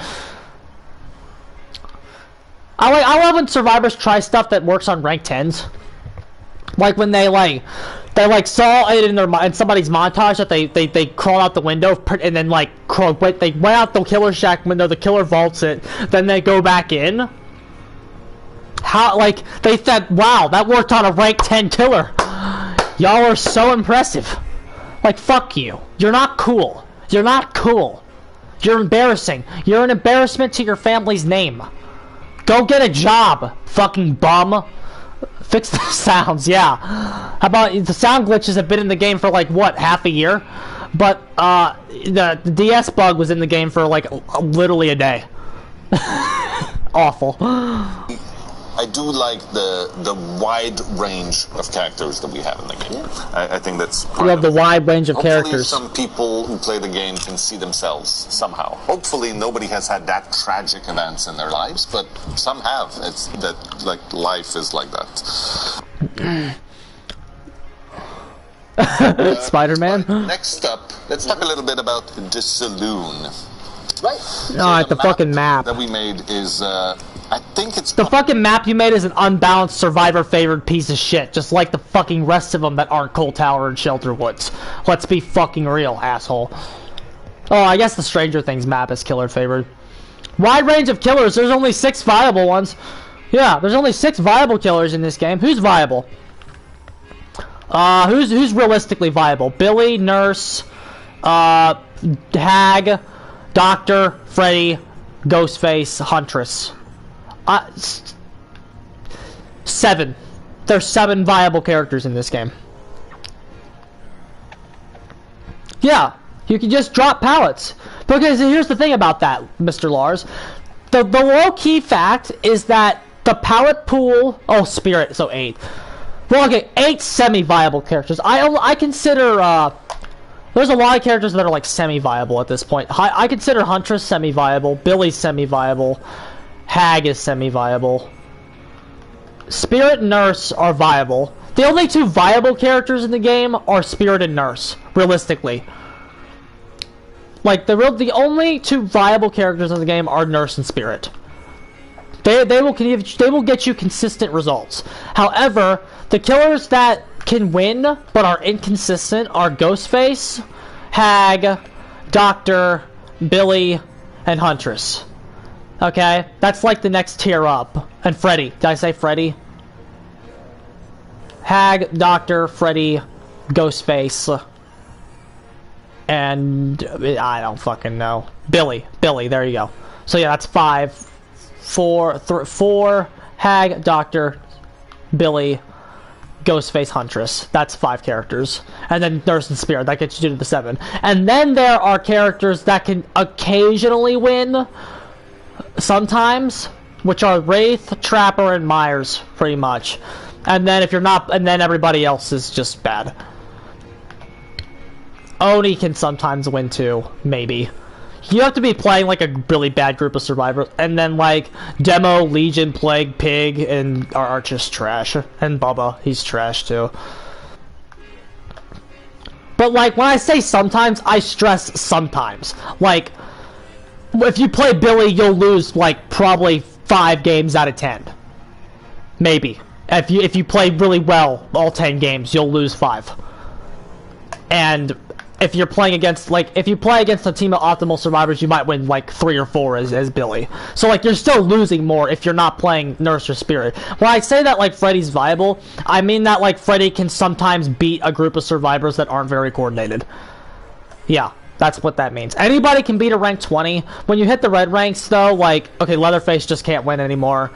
S1: I love when survivors try stuff that works on rank 10s. Like when they saw it in somebody's montage that they crawled out the window and then they went out the killer shack window, the killer vaults it, then they go back in. How they said, wow, that worked on a rank 10 killer. Y'all are so impressive. Like, fuck you. You're not cool. You're not cool. You're embarrassing. You're an embarrassment to your family's name. Go get a job, fucking bum. Fix the sounds, yeah. How about the sound glitches have been in the game for what, half a year? But the DS bug was in the game for literally a day. Awful.
S2: I do like the wide range of characters that we have in the game. I think that's part
S1: we have the wide range of characters.
S2: Some people who play the game can see themselves somehow. Hopefully nobody has had that tragic events in their lives, but some have. It's that life is like that.
S1: Spider-Man.
S2: Next up, let's talk a little bit about the saloon.
S3: Right.
S1: No, the fucking map
S2: that we made is I think it's
S1: the fucking map you made is an unbalanced survivor-favored piece of shit, just like the fucking rest of them that aren't Cold Tower and Shelter Woods. Let's be fucking real, asshole. Oh, I guess the Stranger Things map is killer-favored. Wide range of killers. There's only 6 viable ones. Yeah, there's only 6 viable killers in this game. Who's viable? Who's realistically viable? Billy, Nurse, Hag, Doctor, Freddy, Ghostface, Huntress. 7. There's 7 viable characters in this game. Yeah, you can just drop pallets. Because here's the thing about that, Mr. Lars. The low-key fact is that the pallet pool... Oh, Spirit, so 8. Well, okay, 8 semi-viable characters. I consider... there's a lot of characters that are semi-viable at this point. I consider Huntress semi-viable, Billy's semi-viable, Hag is semi-viable. Spirit and Nurse are viable. The only 2 viable characters in the game are Spirit and Nurse, realistically. The only 2 viable characters in the game are Nurse and Spirit. They will get you consistent results. However, the killers that can win but are inconsistent are Ghostface, Hag, Doctor, Billy, and Huntress. Okay? That's the next tier up. And Freddy. Did I say Freddy? Hag, Doctor, Freddy, Ghostface, and I don't fucking know. Billy, there you go. So yeah, that's 5. 4, Hag, Doctor, Billy, Ghostface, Huntress. That's 5 characters. And then Nurse and Spirit. That gets you to the 7. And then there are characters that can occasionally win. Sometimes. Which are Wraith, Trapper, and Myers, pretty much. And then if you're not... And then everybody else is just bad. Oni can sometimes win too. Maybe. You have to be playing a really bad group of survivors. And then Demo, Legion, Plague, Pig, and are just trash. And Bubba, he's trash too. But when I say sometimes, I stress sometimes. If you play Billy, you'll lose probably 5 games out of 10. Maybe. If you play really well all 10 games, you'll lose 5. And if you're playing against if you play against a team of optimal survivors, you might win 3 or 4 as Billy. So you're still losing more if you're not playing Nurse or Spirit. When I say that Freddy's viable, I mean that Freddy can sometimes beat a group of survivors that aren't very coordinated. Yeah. That's what that means. Anybody can beat a rank 20. When you hit the red ranks, though, like, okay, Leatherface just can't win anymore.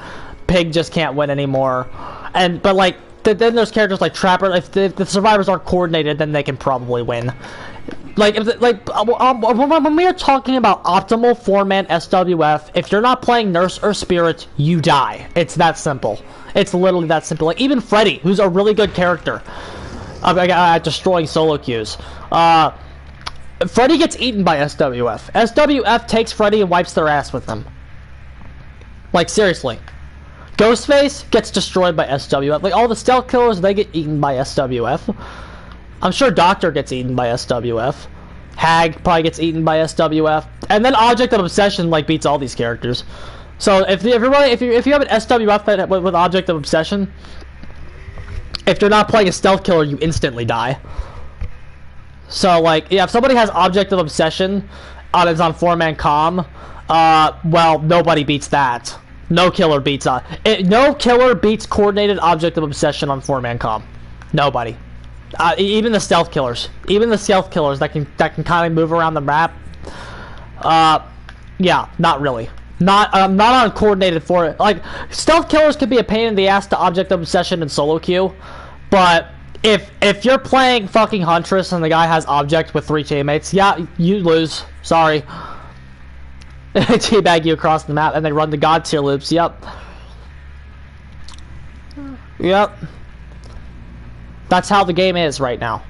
S1: Pig just can't win anymore. But like, then there's characters like Trapper. If the survivors aren't coordinated, then they can probably win. Like, when we are talking about optimal 4-man SWF, if you're not playing Nurse or Spirit, you die. It's that simple. It's literally that simple. Like, even Freddy, who's a really good character at destroying solo queues. Freddy gets eaten by SWF. SWF takes Freddy and wipes their ass with them. Like, seriously. Ghostface gets destroyed by SWF. Like, all the stealth killers, they get eaten by SWF. I'm sure Doctor gets eaten by SWF. Hag probably gets eaten by SWF. And then Object of Obsession, like, beats all these characters. So, if you have an SWF with Object of Obsession, if you're not playing a stealth killer, you instantly die. So, like, yeah, if somebody has Object of Obsession, it's on 4-man comm, well, nobody beats that. No killer beats no killer beats coordinated Object of Obsession on 4-man comm. Nobody. Even the stealth killers. Even the stealth killers that can kind of move around the map. Yeah, not really. Not on coordinated for it. Like, stealth killers could be a pain in the ass to Object of Obsession and solo queue, but if you're playing fucking Huntress and the guy has Object with 3 teammates, yeah, you lose. Sorry. Teabag you across the map and they run the God tier loops. Yep. Yep. That's how the game is right now.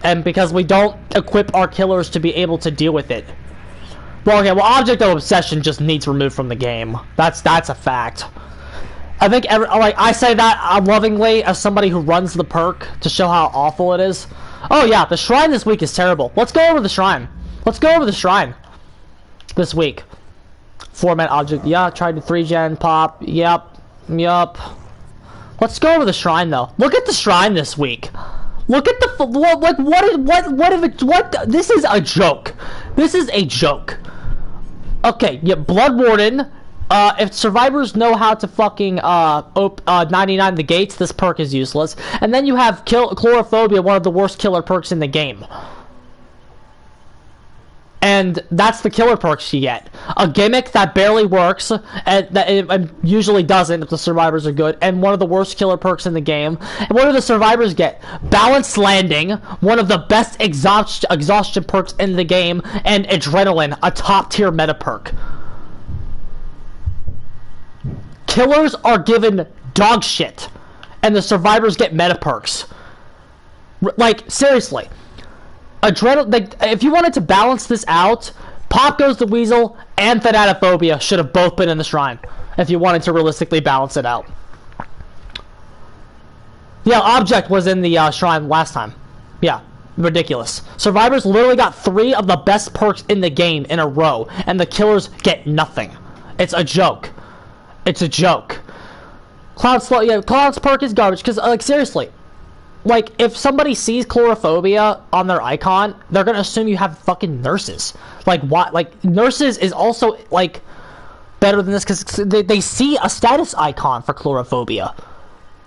S1: And because we don't equip our killers to be able to deal with it. Well, okay, well, Object of Obsession just needs removed from the game. That's a fact. I think I say that lovingly as somebody who runs the perk to show how awful it is. Oh yeah, the shrine this week is terrible. Let's go over the shrine. Let's go over the shrine this week. 4-man object. Yeah, tried to 3-gen pop. Yep. Let's go over the shrine though. Look at the shrine this week. Look at the what? This is a joke. This is a joke. Okay, yeah, Blood Warden. If survivors know how to fucking 99 the gates, this perk is useless. And then you have Chlorophobia, one of the worst killer perks in the game. And that's the killer perks you get. A gimmick that barely works, and that it usually doesn't if the survivors are good, and one of the worst killer perks in the game. And what do the survivors get? Balanced Landing, one of the best exhaustion perks in the game, and Adrenaline, a top tier meta perk. Killers are given dog shit, and the survivors get meta perks. Like, seriously. Like, if you wanted to balance this out, Pop Goes the Weasel and Thanatophobia should have both been in the shrine, if you wanted to realistically balance it out. Yeah, Object was in the shrine last time. Yeah, ridiculous. Survivors literally got 3 of the best perks in the game in a row, and the killers get nothing. It's a joke. It's a joke. Cloud's perk is garbage, because, like, seriously, like, if somebody sees Chlorophobia on their icon, they're gonna assume you have fucking nurses. Like, what? Like, nurses is also, like, better than this, because they see a status icon for Chlorophobia.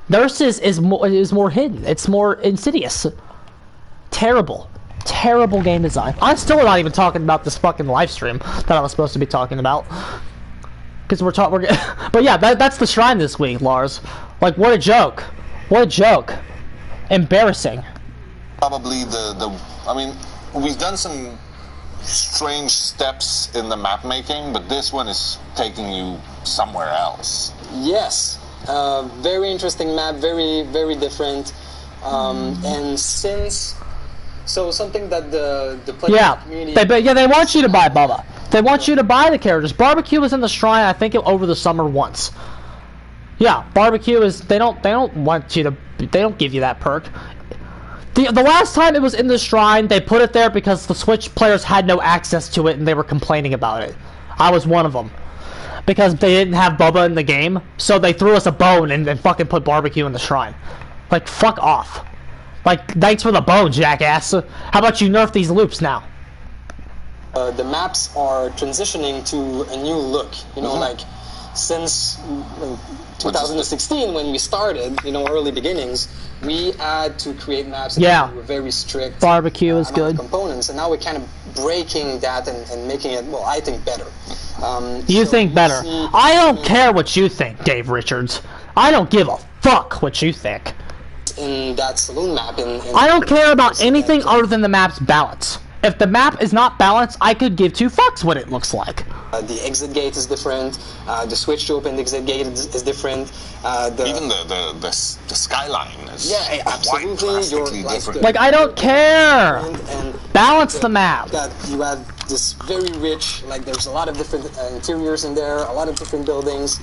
S1: Nurses is more hidden. It's more insidious. Terrible. Terrible game design. I'm still not even talking about this fucking live stream that I was supposed to be talking about. Because but yeah, that's the shrine this week, Lars. Like, what a joke. What a joke. Embarrassing.
S2: Probably I mean, we've done some strange steps in the map making, but this one is taking you somewhere else.
S3: Yes. Very interesting map, very, very different. And since... So something that the player community...
S1: They want you to buy Bubba. They want you to buy the characters. Barbecue was in the shrine, I think, over the summer once. Yeah, Barbecue is... They don't want you to... They don't give you that perk. The last time it was in the shrine, they put it there because the Switch players had no access to it and they were complaining about it. I was one of them. Because they didn't have Bubba in the game, so they threw us a bone and fucking put Barbecue in the shrine. Like, fuck off. Like, thanks for the bone, jackass. How about you nerf these loops now?
S3: The maps are transitioning to a new look. You know, like, since 2016 when we started, early beginnings, we had to create maps that were very strict.
S1: Barbecue is good.
S3: Components, and now we're kind of breaking that and making it, well, I think better.
S1: You think better. I don't care what you think, Dave Richards. I don't give a fuck what you think.
S3: In that saloon map,
S1: I don't care about anything other than the map's balance. If the map is not balanced, I could give two fucks what it looks like.
S3: The exit gate is different. The switch to open the exit gate is different.
S2: Even the skyline is quite drastically different.
S1: Like, I don't care.
S3: And
S1: balance the map.
S3: That you have this very rich, like there's a lot of different interiors in there, a lot of different buildings.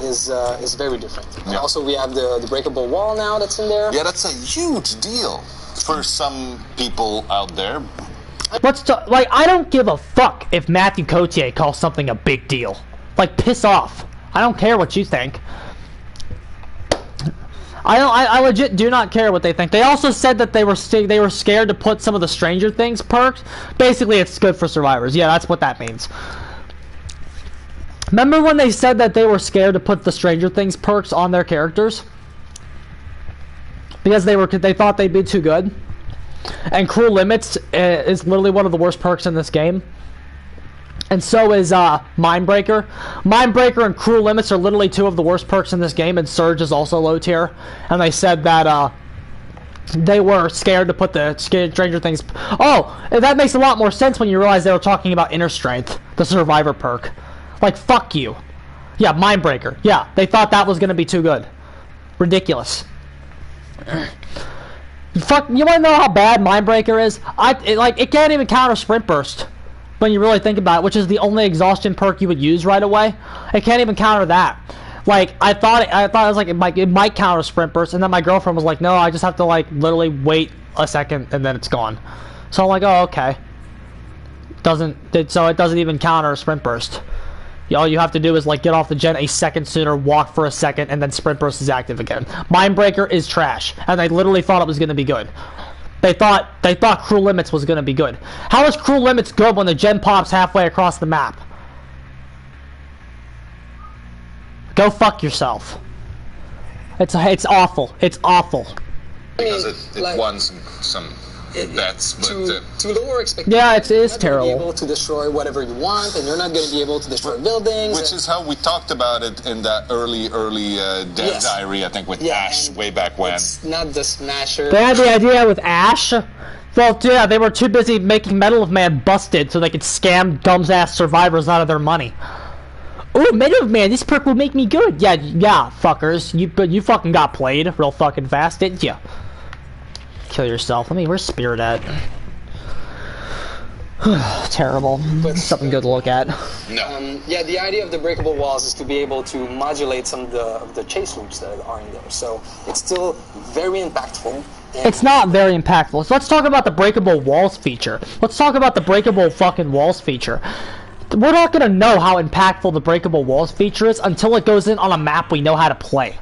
S3: Is very different. Yeah. And also we have the breakable wall now that's in there.
S2: Yeah, that's a huge deal for some people out there.
S1: Let's talk, like, I don't give a fuck if Matthew Cotier calls something a big deal. Like, piss off. I don't care what you think. I legit do not care what they think. They also said that they were scared to put some of the Stranger Things perks. Basically, it's good for survivors. Yeah, that's what that means. Remember when they said that they were scared to put the Stranger Things perks on their characters? Because they thought they'd be too good. And Cruel Limits is literally one of the worst perks in this game. And so is Mindbreaker. Mindbreaker and Cruel Limits are literally two of the worst perks in this game, and Surge is also low tier. And they said that they were scared to put the Stranger Things... Oh, that makes a lot more sense when you realize they were talking about Inner Strength, the Survivor perk. Like, fuck you. Yeah, Mindbreaker. Yeah, they thought that was going to be too good. Ridiculous. Fuck, you want to know how bad Mindbreaker is? It can't even counter Sprint Burst when you really think about it, which is the only exhaustion perk you would use right away. It can't even counter that. Like, I thought it was like it might counter Sprint Burst, and then my girlfriend was like, no, I just have to like literally wait a second and then it's gone. So I'm like, oh, okay. So it doesn't even counter Sprint Burst. All you have to do is like get off the gen a second sooner, walk for a second, and then Sprint Burst is active again. Mindbreaker is trash, and they literally thought it was going to be good. They thought Cruel Limits was going to be good. How is Cruel Limits good when the gen pops halfway across the map? Go fuck yourself. It's awful. It's awful.
S2: Because it won some bets, but
S3: to lower expectations.
S1: Yeah, it is
S3: terrible.
S1: terrible.
S3: You're not going to be able to destroy whatever you want, and you're not going to be able to destroy buildings.
S2: Which is how we talked about it in that early Dev Diary, I think, with Ash way back when.
S3: It's not the Smasher.
S1: They had the idea with Ash. Well, yeah, they were too busy making Metal of Man busted so they could scam dumb-ass survivors out of their money. Ooh, Metal of Man, this perk will make me good. Yeah, fuckers. You fucking got played real fucking fast, didn't you? Kill yourself. Where's Spirit at? Terrible. But something good to look at.
S2: No.
S3: Yeah, the idea of the breakable walls is to be able to modulate some of the chase loops that are in there. So it's still very impactful.
S1: It's not very impactful. So let's talk about the breakable walls feature. Let's talk about the breakable fucking walls feature. We're not gonna know how impactful the breakable walls feature is until it goes in on a map we know how to play.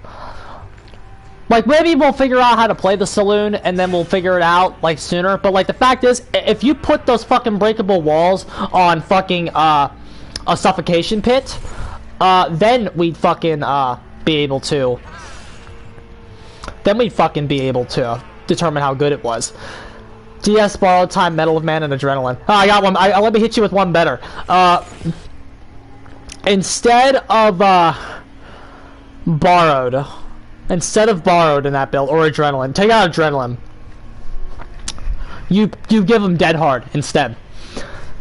S1: Like, maybe we'll figure out how to play the saloon, and then we'll figure it out, like, sooner. But, like, the fact is, if you put those fucking breakable walls on fucking, a suffocation pit, then we'd fucking, be able to... Then we'd fucking be able to determine how good it was. DS, Borrowed Time, Metal of Man, and Adrenaline. Oh, I got one. Let me hit you with one better. Instead of, Borrowed... Instead of Borrowed in that build, or Adrenaline, take out Adrenaline. You give them Dead Hard instead.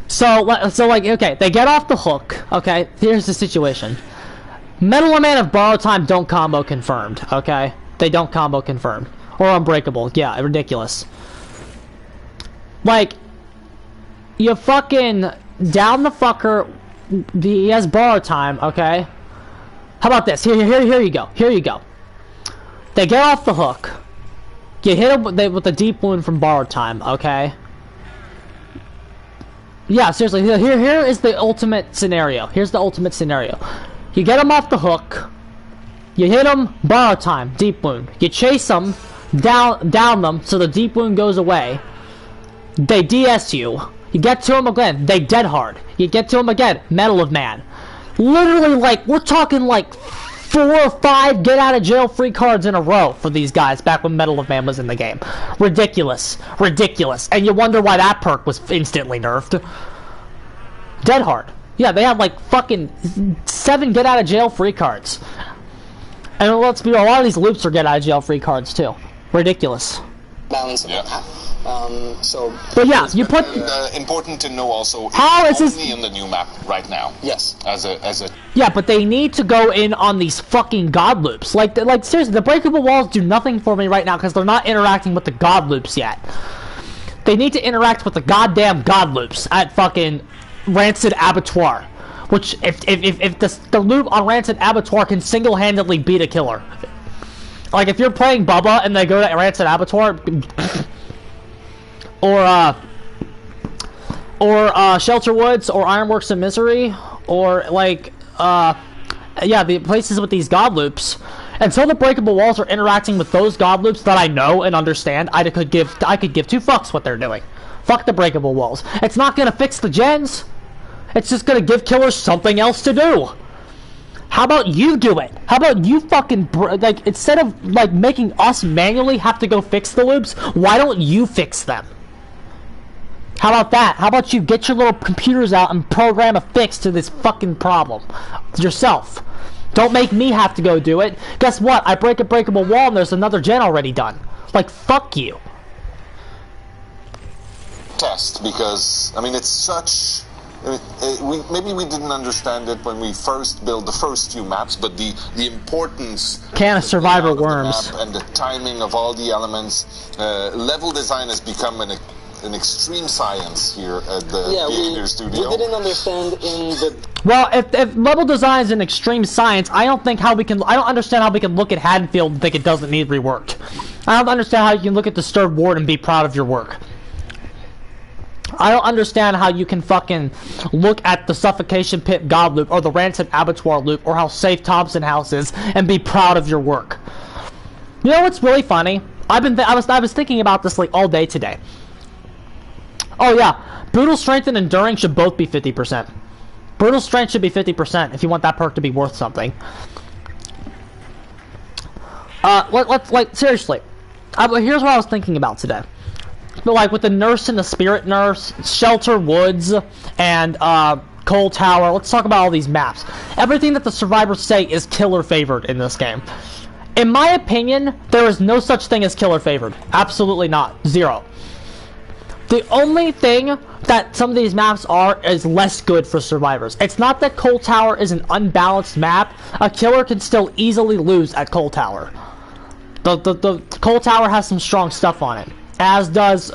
S1: So like, okay, they get off the hook, okay? Here's the situation. Metal and Man of Borrowed Time don't combo confirmed, okay? They don't combo confirmed. Or Unbreakable, yeah, ridiculous. Like, you fucking down the fucker, he has Borrowed Time, okay? How about this? Here you go, here you go. They get off the hook. You hit them with the deep wound from Borrowed Time, okay? Yeah, seriously, here is the ultimate scenario. Here's the ultimate scenario. You get them off the hook. You hit them, Borrowed Time, deep wound. You chase them, down them, so the deep wound goes away. They DS you. You get to them again, they Dead Hard. You get to them again, Metal of Man. Literally, like, we're talking like 4 or 5 get out of jail free cards in a row for these guys back when Medal of Man was in the game. Ridiculous. Ridiculous. And you wonder why that perk was instantly nerfed. Dead hard. Yeah, they had like fucking 7 get out of jail free cards. And let's be real, a lot of these loops are get out of jail free cards too. Ridiculous.
S3: Balance of that.
S1: But yeah, you put.
S2: Important to know also.
S1: How is this
S2: only in the new map right now?
S3: Yes.
S2: As a.
S1: Yeah, but they need to go in on these fucking god loops. Like seriously, the breakable walls do nothing for me right now because they're not interacting with the god loops yet. They need to interact with the goddamn god loops at fucking Rancid Abattoir. Which, if the loop on Rancid Abattoir can single-handedly beat a killer. Like, if you're playing Bubba and they go to Rancid Abattoir, or Shelter Woods, or Ironworks of Misery, or, like, yeah, the places with these god loops, until the breakable walls are interacting with those god loops that I know and understand, I could give 2 fucks what they're doing. Fuck the breakable walls. It's not gonna fix the gens. It's just gonna give killers something else to do. How about you do it? How about you fucking, like, instead of, like, making us manually have to go fix the loops, why don't you fix them? How about that? How about you get your little computers out and program a fix to this fucking problem yourself? Don't make me have to go do it. Guess what? I break a breakable wall and there's another gen already done. Like, fuck you.
S2: Test, because, I mean, it's such... maybe we didn't understand it when we first built the first few maps, but the importance
S1: can of Survivor worms
S2: and the timing of all the elements, level design has become an extreme science here at the Behavior Studio.
S3: We didn't understand in the...
S1: Well, if level design is an extreme science, I don't understand how we can look at Haddonfield and think it doesn't need reworked. I don't understand how you can look at Disturbed Ward and be proud of your work. I don't understand how you can fucking look at the Suffocation Pit God loop or the Rancid Abattoir loop or how safe Thompson House is and be proud of your work. You know what's really funny? I was thinking about this like all day today. Oh yeah, Brutal Strength and Enduring should both be 50%. Brutal Strength should be 50% if you want that perk to be worth something. Let's like seriously. Here's what I was thinking about today. But like with the Nurse and the Spirit Nurse, Shelter Woods, and Coal Tower, let's talk about all these maps. Everything that the survivors say is killer favored in this game. In my opinion, there is no such thing as killer favored. Absolutely not. Zero. The only thing that some of these maps are is less good for survivors. It's not that Coal Tower is an unbalanced map. A killer can still easily lose at Coal Tower. The Coal Tower has some strong stuff on it. As does,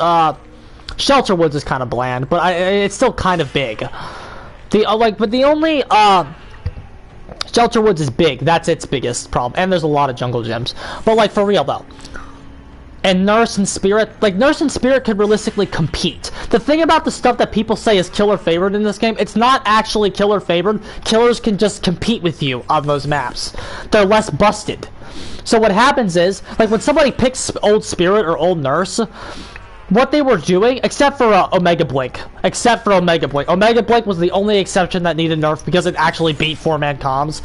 S1: Shelter Woods is kind of bland, but it's still kind of big. But the only, Shelter Woods is big. That's its biggest problem. And there's a lot of jungle gems. But, like, for real, though. And Nurse and Spirit, like, Nurse and Spirit could realistically compete. The thing about the stuff that people say is killer favored in this game, it's not actually killer favored. Killers can just compete with you on those maps. They're less busted. So what happens is, like when somebody picks Old Spirit or Old Nurse, what they were doing, except for Omega Blink, Omega Blink was the only exception that needed nerf because it actually beat 4-man comms.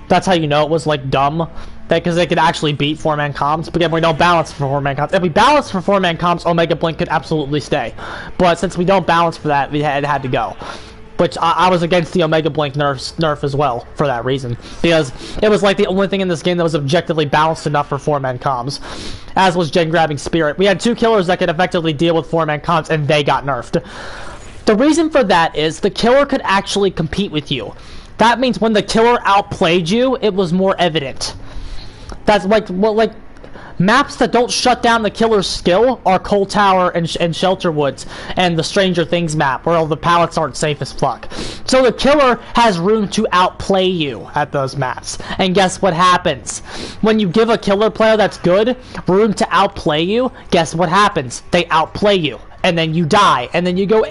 S1: That's how you know it was like dumb, because they could actually beat 4-man comms. But again, we don't balance for 4-man comms. If we balance for 4-man comms, Omega Blink could absolutely stay. But since we don't balance for that, it had to go. Which I was against the Omega Blink nerf as well, for that reason. Because it was like the only thing in this game that was objectively balanced enough for 4-man comms. As was Gen Grabbing Spirit. We had 2 killers that could effectively deal with 4-man comms, and they got nerfed. The reason for that is the killer could actually compete with you. That means when the killer outplayed you, it was more evident. That's like, well, like, maps that don't shut down the killer's skill are Coal Tower and Shelter Woods and the Stranger Things map, where all the pallets aren't safe as fuck. So the killer has room to outplay you at those maps. And guess what happens? When you give a killer player that's good room to outplay you, guess what happens? They outplay you. And then you die. And then you go,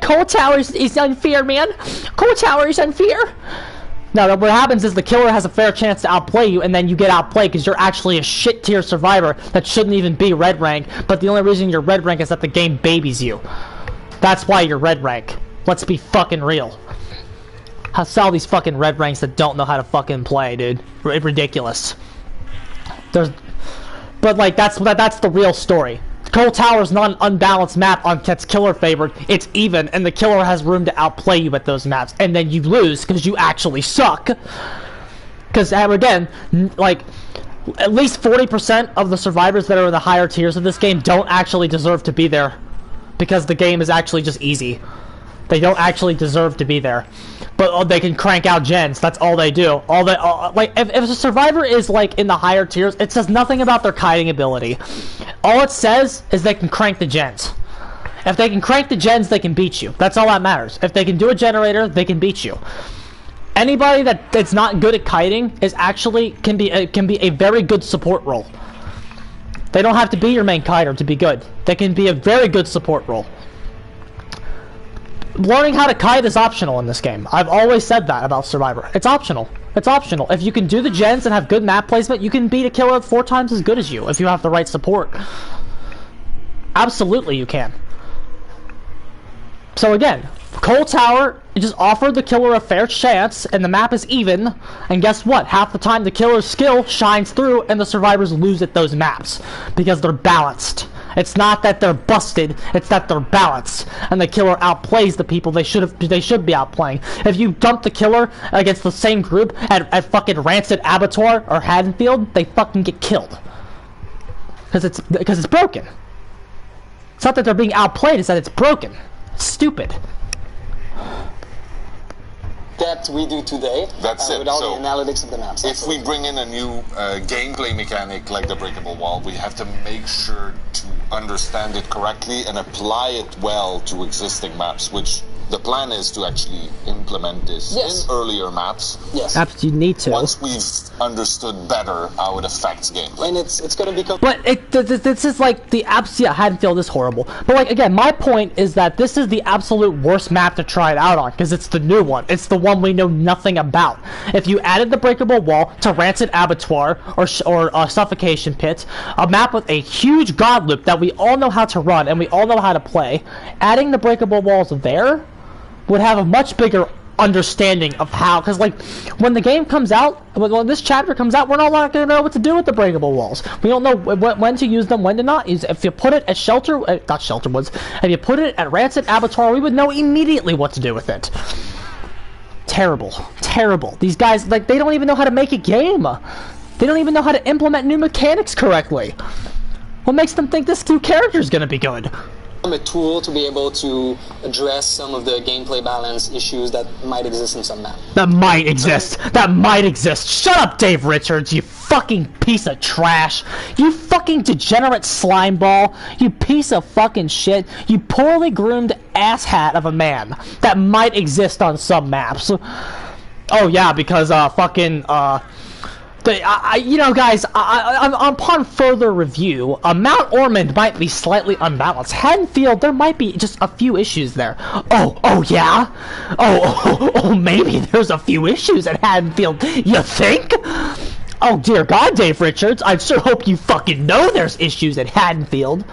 S1: Coal Tower is unfair, man. Coal Tower is unfair. No, what happens is the killer has a fair chance to outplay you, and then you get outplayed because you're actually a shit-tier survivor that shouldn't even be red rank, but the only reason you're red rank is that the game babies you. That's why you're red rank. Let's be fucking real. sell these fucking red ranks that don't know how to fucking play, dude. Ridiculous. But like that's the real story. Cold Tower is not an unbalanced map on that's killer favored. It's even, and the killer has room to outplay you at those maps, and then you lose because you actually suck. Because again, like at least 40% of the survivors that are in the higher tiers of this game don't actually deserve to be there, because the game is actually just easy. They don't actually deserve to be there, but they can crank out gens. That's all they do. Like if a survivor is like in the higher tiers, it says nothing about their kiting ability. All it says is they can crank the gens. If they can crank the gens, they can beat you. That's all that matters. If they can do a generator, they can beat you. Anybody that's not good at kiting is actually can be a very good support role. They don't have to be your main kiter to be good. They can be a very good support role. Learning how to kite is optional in this game. I've always said that about Survivor. It's optional. It's optional. If you can do the gens and have good map placement, you can beat a killer 4 times as good as you if you have the right support. Absolutely you can. So again, Cold Tower, you just offer the killer a fair chance, and the map is even, and guess what? Half the time the killer's skill shines through, and the survivors lose at those maps, because they're balanced. It's not that they're busted, it's that they're balanced, and the killer outplays the people they should be outplaying. If you dump the killer against the same group at fucking Rancid Abattoir or Haddonfield, they fucking get killed. Because it's broken. It's not that they're being outplayed, it's that it's broken. It's stupid.
S3: That we do today.
S2: That's it.
S3: With all
S2: So
S3: the analytics of the maps.
S2: if we bring in a new gameplay mechanic like the breakable wall, we have to make sure to understand it correctly and apply it well to existing maps, which the plan is to actually implement this in earlier maps.
S3: Yes.
S1: Absolutely, you need to.
S2: Once we've understood better how it affects gameplay.
S3: And it's going to become...
S1: But this is like the Haddonfield is horrible. But like again, my point is that this is the absolute worst map to try it out on, because it's the new one. It's the one we know nothing about. If you added the breakable wall to Rancid Abattoir or Suffocation Pit, a map with a huge god loop that we all know how to run and we all know how to play, adding the breakable walls there would have a much bigger understanding of how, because like when the game comes out, when this chapter comes out, we're not going to know what to do with the breakable walls. We don't know when to use them, when to not use. If you put it at not Shelter Woods, if you put it at Rancid Abattoir, we would know immediately what to do with it. Terrible. These guys, like, they don't even know how to make a game. They don't even know how to implement new mechanics correctly. What makes them think this new character is going to be good?
S3: A tool to be able to address some of the gameplay balance issues that might exist in some maps.
S1: That might exist. Shut up, Dave Richards, you fucking piece of trash. You fucking degenerate slimeball. You piece of fucking shit. You poorly groomed asshat of a man. That might exist on some maps. Oh yeah, because you know, guys, upon further review, Mount Ormond might be slightly unbalanced. Haddonfield, there might be just a few issues there. Oh yeah? Oh, maybe there's a few issues at Haddonfield. You think? Oh dear God, Dave Richards, I sure hope you fucking know there's issues at Haddonfield.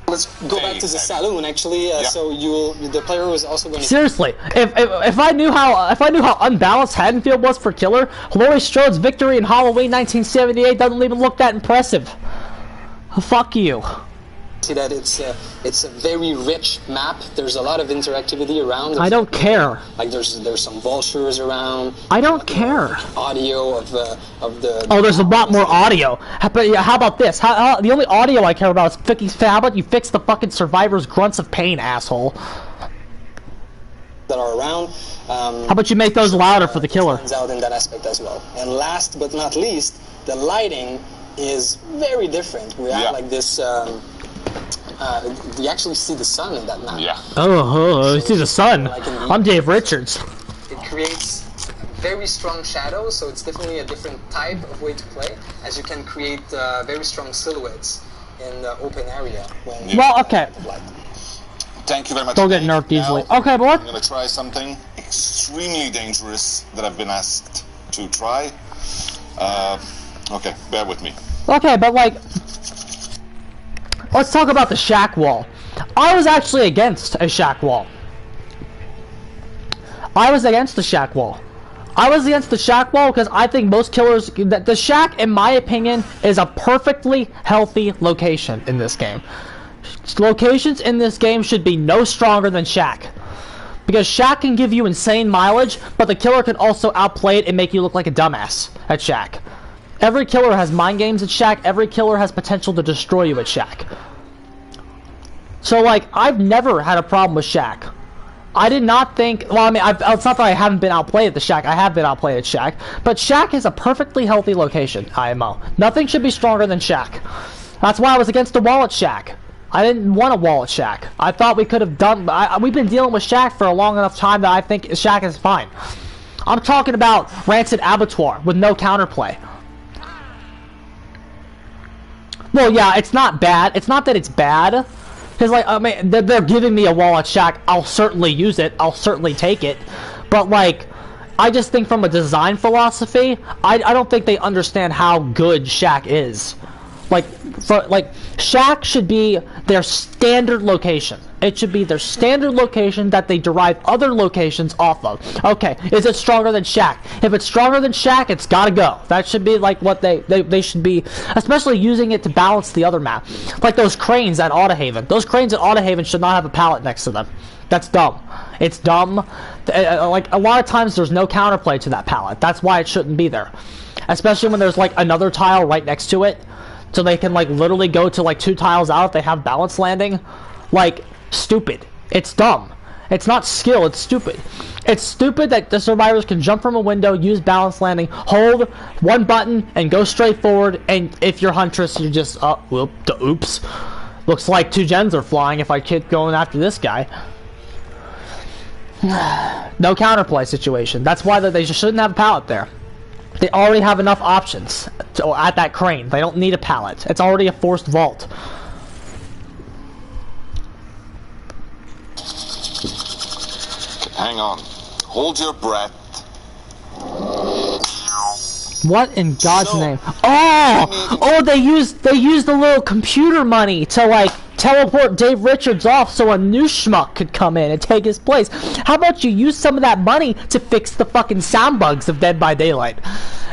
S3: Let's go back to the saloon. Actually, so the player was also going to...
S1: Seriously, if I knew how unbalanced Haddonfield was for killer, Laurie Strode's victory in Halloween 1978 doesn't even look that impressive. Fuck you.
S3: See that it's a very rich map. There's a lot of interactivity around.
S1: I don't care.
S3: Like there's some vultures around.
S1: I don't care.
S3: Audio of the.
S1: Oh, there's a lot more audio. How about this? The only audio I care about is how about you fix the fucking survivors' grunts of pain, asshole?
S3: That are around.
S1: How about you make those louder for the killer?
S3: Stands out in that aspect as well. And last but not least, the lighting is very different. We have like this. We actually see the sun in that map.
S2: Yeah.
S1: You see the sun. I'm Dave Richards.
S3: It creates very strong shadows, so it's definitely a different type of way to play, as you can create very strong silhouettes in the open area.
S1: Well, okay.
S2: Thank you very much.
S1: Don't get nerfed easily. Okay, but
S2: I'm going to try something extremely dangerous that I've been asked to try. Okay, bear with me.
S1: Okay, but like... Let's talk about the shack wall. I was actually against a shack wall. I was against the shack wall. I was against the shack wall because I think most killers... The shack, in my opinion, is a perfectly healthy location in this game. Locations in this game should be no stronger than shack. Because shack can give you insane mileage, but the killer can also outplay it and make you look like a dumbass at shack. Every killer has mind games at shack. Every killer has potential to destroy you at shack. So, like, I've never had a problem with shack. I did not think... Well, I mean, it's not that I haven't been outplayed at the shack. I have been outplayed at shack. But shack is a perfectly healthy location, IMO. Nothing should be stronger than shack. That's why I was against the wall at shack. I didn't want a wall at shack. I thought we could have done... we've been dealing with shack for a long enough time that I think shack is fine. I'm talking about Rancid Abattoir with no counterplay. Well, yeah, it's not bad. It's not that it's bad. Because, like, I mean, they're giving me a wall at shack. I'll certainly use it. I'll certainly take it. But, like, I just think from a design philosophy, I don't think they understand how good shack is. Like, shack should be their standard location. It should be their standard location that they derive other locations off of. Okay, is it stronger than shack? If it's stronger than shack, it's gotta go. That should be like what they should be, especially using it to balance the other map. Like those cranes at Autohaven. Those cranes at Autohaven should not have a pallet next to them. That's dumb. It's dumb. Like, a lot of times there's no counterplay to that pallet. That's why it shouldn't be there. Especially when there's, like, another tile right next to it. So they can, like, literally go to, like, 2 tiles out if they have balance landing. Like, stupid. It's dumb. It's not skill, it's stupid. It's stupid that the survivors can jump from a window, use balance landing, hold one button, and go straight forward, and if you're Huntress, you're just, oops. Looks like 2 gens are flying if I keep going after this guy. No counterplay situation. That's why they just shouldn't have a pallet there. They already have enough options at that crane. They don't need a pallet. It's already a forced vault.
S2: Hang on. Hold your breath.
S1: What in God's name? Oh, they used the little computer money to, like, teleport Dave Richards off so a new schmuck could come in and take his place. How about you use some of that money to fix the fucking sound bugs of Dead by Daylight?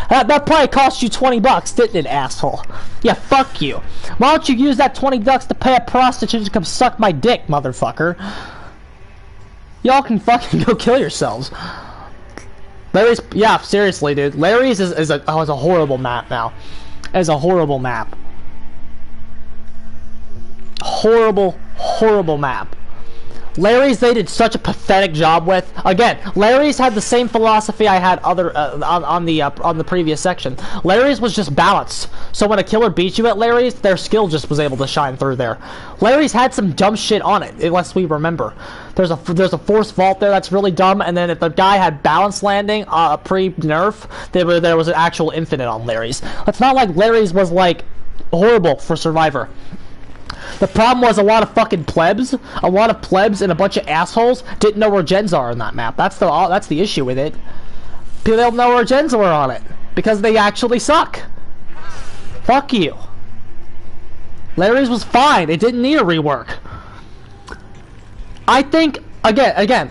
S1: That probably cost you $20, didn't it, asshole? Yeah, fuck you. Why don't you use that $20 to pay a prostitute to come suck my dick, motherfucker? Y'all can fucking go kill yourselves. Larry's, yeah, seriously, dude. Larry's is a horrible map now. It's a horrible map. Horrible map. Larry's they did such a pathetic job with. Again, Larry's had the same philosophy I had on the previous section. Larry's was just balanced. So when a killer beats you at Larry's, their skill just was able to shine through there. Larry's had some dumb shit on it, unless we remember. There's a forced vault there that's really dumb, and then if the guy had balance landing pre-nerf, there was an actual infinite on Larry's. It's not like Larry's was like horrible for Survivor. The problem was a lot of fucking plebs, and a bunch of assholes didn't know where gens are on that map. That's the issue with it. People don't know where gens were on it because they actually suck. Fuck you. Larry's was fine. It didn't need a rework. I think again,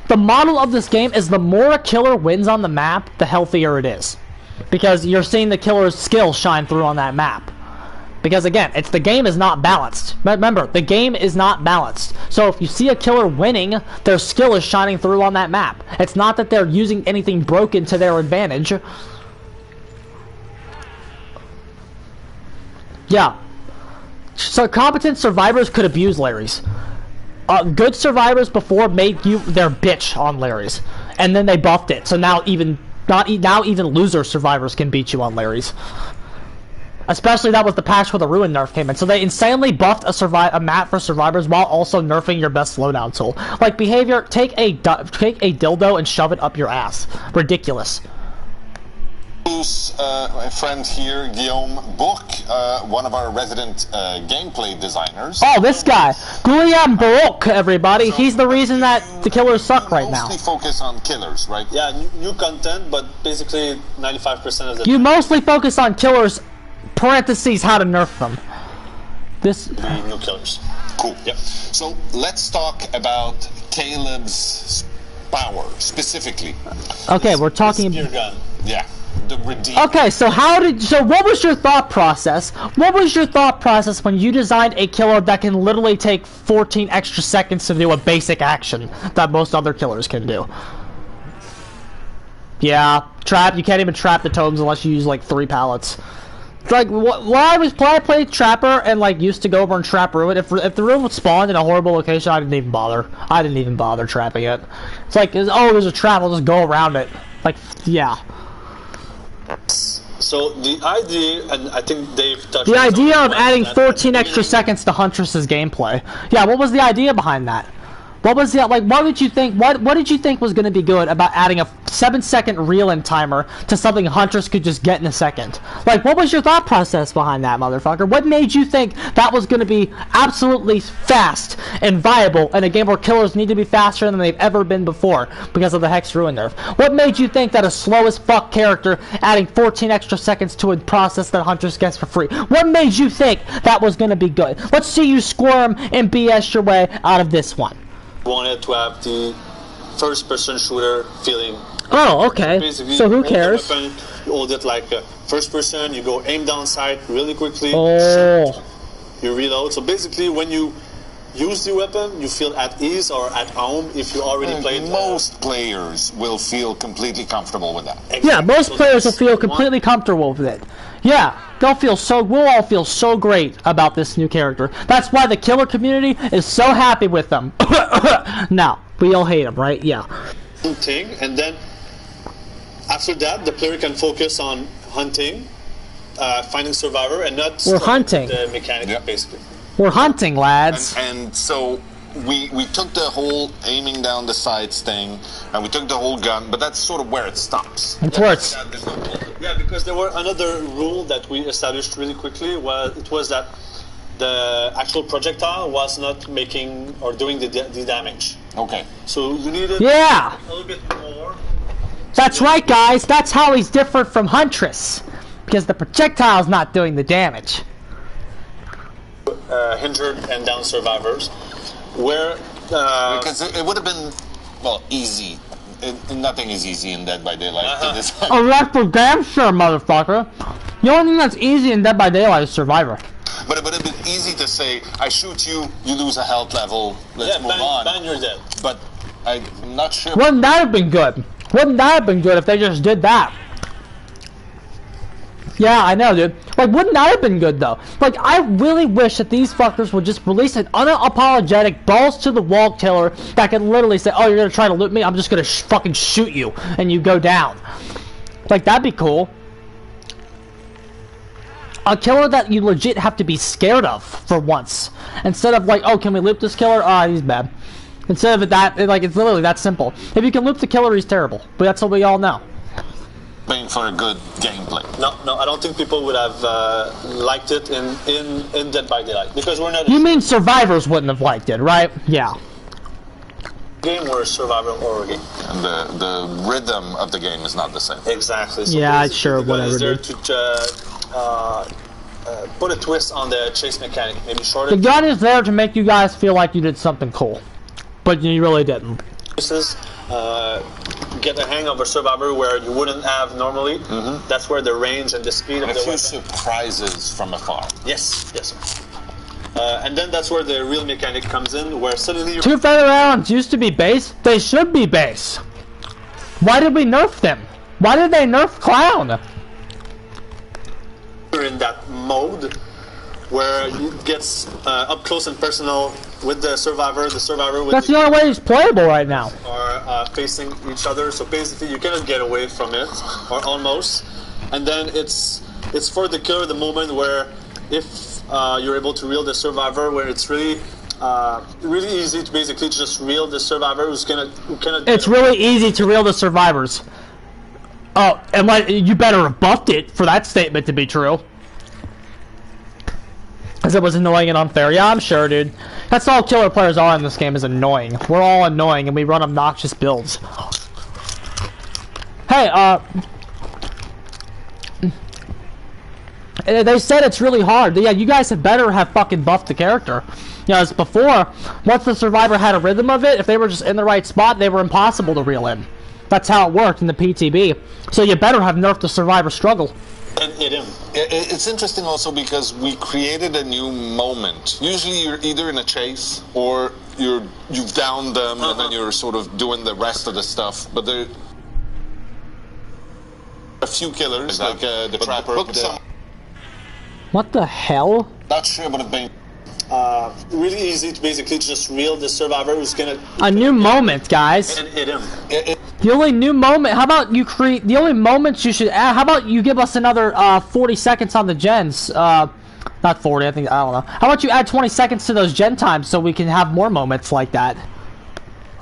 S1: the model of this game is the more a killer wins on the map, the healthier it is, because you're seeing the killer's skill shine through on that map. Because again, the game is not balanced. Remember, the game is not balanced. So if you see a killer winning, their skill is shining through on that map. It's not that they're using anything broken to their advantage. Yeah. So competent survivors could abuse Larry's. Good survivors before made you their bitch on Larry's, and then they buffed it. So now even loser survivors can beat you on Larry's. Especially that was the patch where the Ruin nerf came in. So they insanely buffed a map for survivors while also nerfing your best slowdown tool. Like behavior, take a dildo and shove it up your ass. Ridiculous.
S2: My friend here, Guillaume Bourque, one of our resident gameplay designers.
S1: Oh, this guy, Guillaume Bourque, everybody. So, he's the reason that the killers suck right now.
S2: Mostly focus on killers, right?
S4: Yeah, new content, but basically 95% of the.
S1: You mostly focus on killers. Parentheses, how to nerf them.
S4: New killers.
S2: Cool. Yep. So let's talk about Caleb's power specifically.
S1: Okay, we're talking.
S4: Spear gun.
S2: Yeah. The redeem.
S1: Okay, so what was your thought process? What was your thought process when you designed a killer that can literally take 14 extra seconds to do a basic action that most other killers can do? Yeah, trap. You can't even trap the totems unless you use like 3 pallets. It's like when I played Trapper and like used to go over and trap ruin. If the ruin spawned in a horrible location, I didn't even bother. I didn't even bother trapping it. It's like, oh, there's a trap. I'll just go around it. Like, yeah.
S4: So the idea, and I think Dave touched
S1: the idea of
S4: on
S1: adding
S4: that
S1: 14 extra seconds to Huntress's gameplay. Yeah, what was the idea behind that? What was the, like, what did you think, what did you think was going to be good about adding a 7-second reel-in timer to something Huntress could just get in a second? Like, what was your thought process behind that, motherfucker? What made you think that was going to be absolutely fast and viable in a game where killers need to be faster than they've ever been before because of the Hex Ruin nerf? What made you think that a slow as fuck character adding 14 extra seconds to a process that Huntress gets for free? What made you think that was going to be good? Let's see you squirm and BS your way out of this one.
S4: Wanted to have the first-person shooter feeling.
S1: Oh, okay.
S4: Basically,
S1: so who cares?
S4: You hold it like first person. You go aim down sight really quickly.
S1: Oh.
S4: Shoot, you reload. So basically, when you use the weapon, you feel at ease or at home if you already played.
S2: Most players will feel completely comfortable with that.
S4: Exactly.
S1: Yeah, most
S4: so
S1: players will feel completely comfortable with it. Yeah, we'll all feel so great about this new character. That's why the killer community is so happy with them. Now, we all hate them, right? Yeah.
S4: Hunting, and then after that, the player can focus on hunting, finding survivor, and not
S1: hunting.
S4: The mechanic, basically.
S1: We're hunting, lads.
S2: And so we took the whole aiming down the sights thing, and we took the whole gun, but that's sort of where it stops.
S1: It's where it's...
S4: Yeah, because there were another rule that we established really quickly. Was that the actual projectile was not making or doing the damage.
S2: Okay.
S4: So you needed
S1: a
S4: little bit more.
S1: That's right, guys. That's how he's different from Huntress, because the projectile's not doing the damage.
S4: Injured and down survivors, where
S2: because it would have been easy. Nothing is easy in Dead by Daylight. To this point.
S1: Oh, that's for damn sure, motherfucker. The only thing that's easy in Dead by Daylight is Survivor.
S2: But it would have been easy to say, I shoot you, you lose a health level, let's move on.
S4: Bang, you're dead.
S2: But I'm not sure.
S1: Wouldn't that have been good? Wouldn't that have been good if they just did that? Yeah, I know, dude. Like, wouldn't that have been good, though? Like, I really wish that these fuckers would just release an unapologetic, balls-to-the-wall killer that could literally say, oh, you're gonna try to loot me? I'm just gonna fucking shoot you, and you go down. Like, that'd be cool. A killer that you legit have to be scared of, for once. Instead of, like, oh, can we loot this killer? Ah, he's bad. Instead of that, like, it's literally that simple. If you can loot the killer, he's terrible. But that's what we all know.
S2: Paying for a good gameplay.
S4: No, I don't think people would have liked it in Dead by Daylight because we're not.
S1: You mean survivors wouldn't have liked it, right? Yeah.
S4: Game or survival horror game.
S2: And the rhythm of the game is not the same.
S4: Exactly. So
S1: yeah, sure. Whatever.
S4: There to put a twist on the chase mechanic, maybe shorter.
S1: The gun is there to make you guys feel like you did something cool, but you really didn't.
S4: Get a hang of a survivor where you wouldn't have normally. Mm-hmm. That's where the range and the speed of the weapon.
S2: A few surprises from afar.
S4: Yes. And then that's where the real mechanic comes in, where suddenly...
S1: Two feather rounds used to be base. They should be base. Why did we nerf them? Why did they nerf Clown?
S4: You're in that mode where it gets up close and personal with the survivor with
S1: that's the only way he's playable right now.
S4: Are facing each other, so basically you cannot get away from it, or almost. And then it's for the killer the moment where if you're able to reel the survivor, where it's really easy to basically just reel the survivor who cannot.
S1: It's really easy to reel the survivors. Oh, and like you better have buffed it for that statement to be true. Because it was annoying and unfair. Yeah, I'm sure, dude. That's all killer players are in this game, is annoying. We're all annoying, and we run obnoxious builds. Hey, they said it's really hard. Yeah, you guys had better have fucking buffed the character. You know, as before, once the survivor had a rhythm of it, if they were just in the right spot, they were impossible to reel in. That's how it worked in the PTB. So you better have nerfed the survivor struggle.
S4: And hit him.
S2: It's interesting also because we created a new moment. Usually you're either in a chase or you've downed them and then you're sort of doing the rest of the stuff. But there a few killers like the trapper.
S1: What the hell?
S2: Not sure about it being
S4: Really easy to basically just reel the survivor who's gonna...
S1: A new moment, guys.
S4: And hit him.
S1: The only new moment, how about you create, the only moments you should add, how about you give us another 40 seconds on the gens, not 40, I don't know. How about you add 20 seconds to those gen times so we can have more moments like that?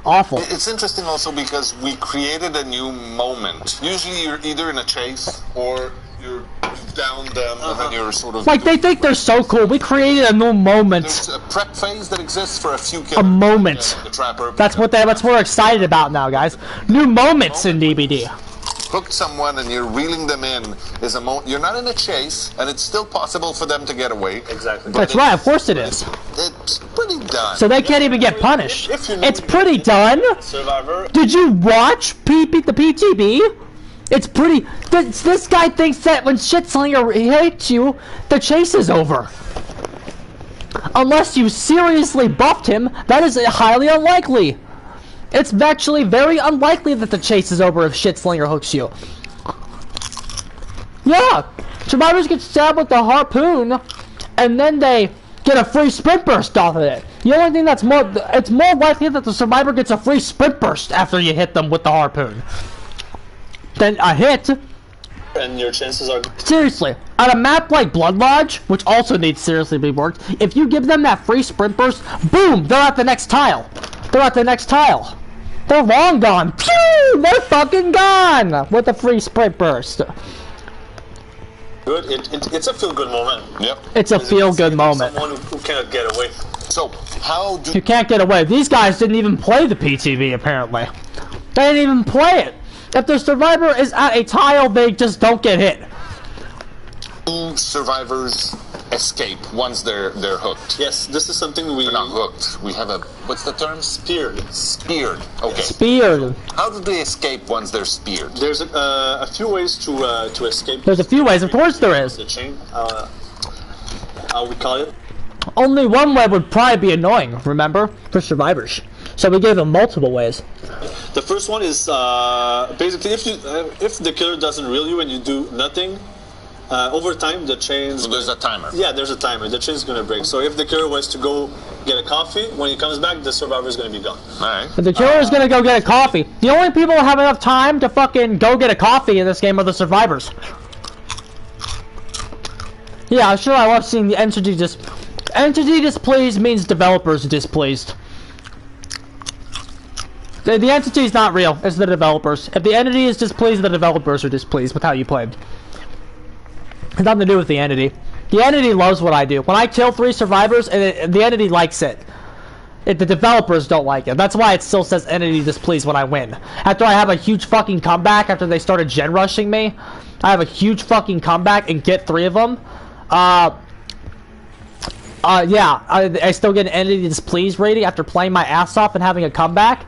S1: Awful.
S2: It's interesting also because we created a new moment. Usually you're either in a chase or you've downed them and then you're sort of...
S1: Like, they think they're so cool. We created a new moment.
S2: There's a prep phase that exists for a few killers.
S1: A moment.
S2: The trapper.
S1: That's what we're excited about now, guys. New moments in DBD.
S2: Hooked someone and you're reeling them in is a moment. You're not in a chase, and it's still possible for them to get away.
S4: Exactly.
S1: That's right, of course it is.
S2: It's pretty done.
S1: So they can't even get punished. It's pretty done.
S4: Survivor.
S1: Did you watch the PTB? It's pretty... This guy thinks that when Shitslinger hits you, the chase is over. Unless you seriously buffed him, that is highly unlikely. It's actually very unlikely that the chase is over if Shitslinger hooks you. Yeah! Survivors get stabbed with the harpoon, and then they get a free sprint burst off of it. The only thing that's more... It's more likely that the survivor gets a free sprint burst after you hit them with the harpoon than a hit.
S4: And your chances are...
S1: Seriously, on a map like Blood Lodge, which also needs seriously to be worked, if you give them that free sprint burst, boom, they're at the next tile. They're at the next tile. They're long gone. Pew! They're fucking gone with a free sprint burst.
S4: Good. It's a feel-good moment.
S2: Yep.
S1: It's a feel-good moment.
S4: Someone who cannot get away.
S2: So, how do...
S1: You can't get away. These guys didn't even play the PTV, apparently. They didn't even play it. If the survivor is at a tile, they just don't get hit.
S2: Survivors escape once they're hooked.
S4: Yes, this is something we...
S2: They're not hooked. We have a... What's the term?
S4: Speared.
S2: Speared. Okay.
S1: Speared.
S2: How do they escape once they're speared?
S4: There's a few ways to escape.
S1: There's a few ways. Of course there is.
S4: The chain. How we call it?
S1: Only one way would probably be annoying, remember? For survivors. So we gave them multiple ways.
S4: The first one is basically if the killer doesn't reel you and you do nothing, over time the chain's...
S2: So there's a timer.
S4: Yeah, there's a timer. The chain's going to break. So if the killer was to go get a coffee, when he comes back, the survivor's going to be gone.
S2: Alright.
S1: But the killer is going to go get a coffee. The only people who have enough time to fucking go get a coffee in this game are the survivors. Yeah, I'm sure I love seeing the entity Entity displeased means developers displeased. The entity is not real, it's the developers. If the entity is displeased, the developers are displeased with how you played. It's nothing to do with the entity. The entity loves what I do. When I kill 3 survivors, the entity likes it. The developers don't like it. That's why it still says entity displeased when I win. After I have a huge fucking comeback, after they started gen rushing me, I have a huge fucking comeback and get 3 of them. Yeah, I still get an entity displeased rating after playing my ass off and having a comeback.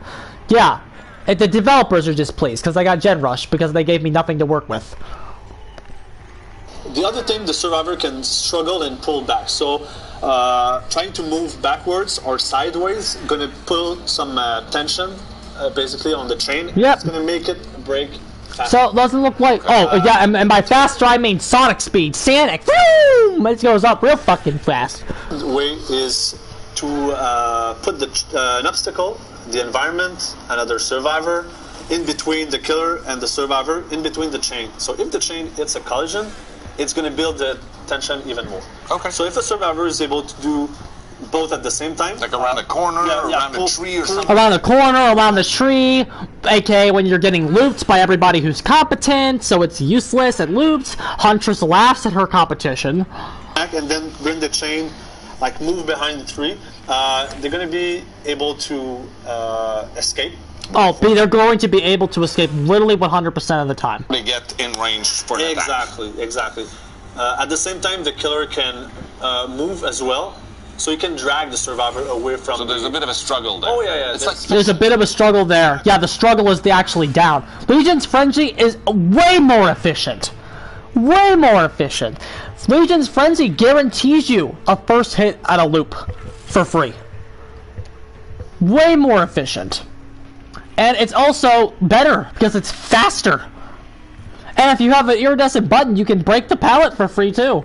S1: Yeah, the developers are displeased because I got gen rushed because they gave me nothing to work with.
S4: The other thing, the survivor can struggle and pull back. So trying to move backwards or sideways going to pull some tension basically on the chain.
S1: Yep.
S4: It's going to make it break fast.
S1: So it doesn't look like... Oh, yeah, and by faster I mean sonic speed. Sonic! Boom! It goes up real fucking fast.
S4: The way is to put an obstacle, the environment, another survivor, in between the killer and the survivor, in between the chain. So if the chain hits a collision, it's going to build the tension even more.
S2: Okay.
S4: So if a survivor is able to do both at the same time...
S2: Like around a corner, around a tree or something?
S1: Around a corner, around the tree, aka when you're getting looped by everybody who's competent, so it's useless at loops. Huntress laughs at her competition.
S4: And then bring the chain, like move behind the tree. They're going to be able to escape.
S1: Oh, they're going to be able to escape literally 100% of the time.
S2: They get in range for the
S4: Exactly. At the same time, the killer can move as well so you can drag the survivor away from.
S2: So there's a bit of a struggle there.
S4: Oh yeah.
S2: It's like
S1: There's a bit of a struggle there. Yeah, the struggle is the actually down. Legion's Frenzy is way more efficient. Way more efficient. Legion's Frenzy guarantees you a first hit at a loop for free. Way more efficient. And it's also better because it's faster. And if you have an iridescent button, you can break the pallet for free too.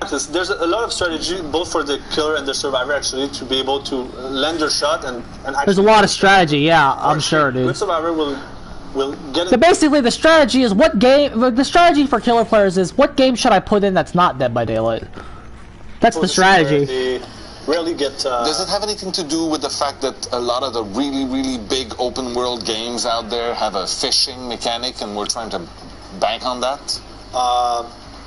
S4: There's a lot of strategy both for the killer and the survivor actually to be able to land their shot and actually.
S1: There's a lot of strategy, yeah, I'm sure, dude.
S4: The survivor will get it.
S1: So basically, the strategy is what game. The strategy for killer players is what game should I put in that's not Dead by Daylight. That's the strategy.
S4: They rarely get.
S2: Does it have anything to do with the fact that a lot of the really big open world games out there have a fishing mechanic, and we're trying to bank on that?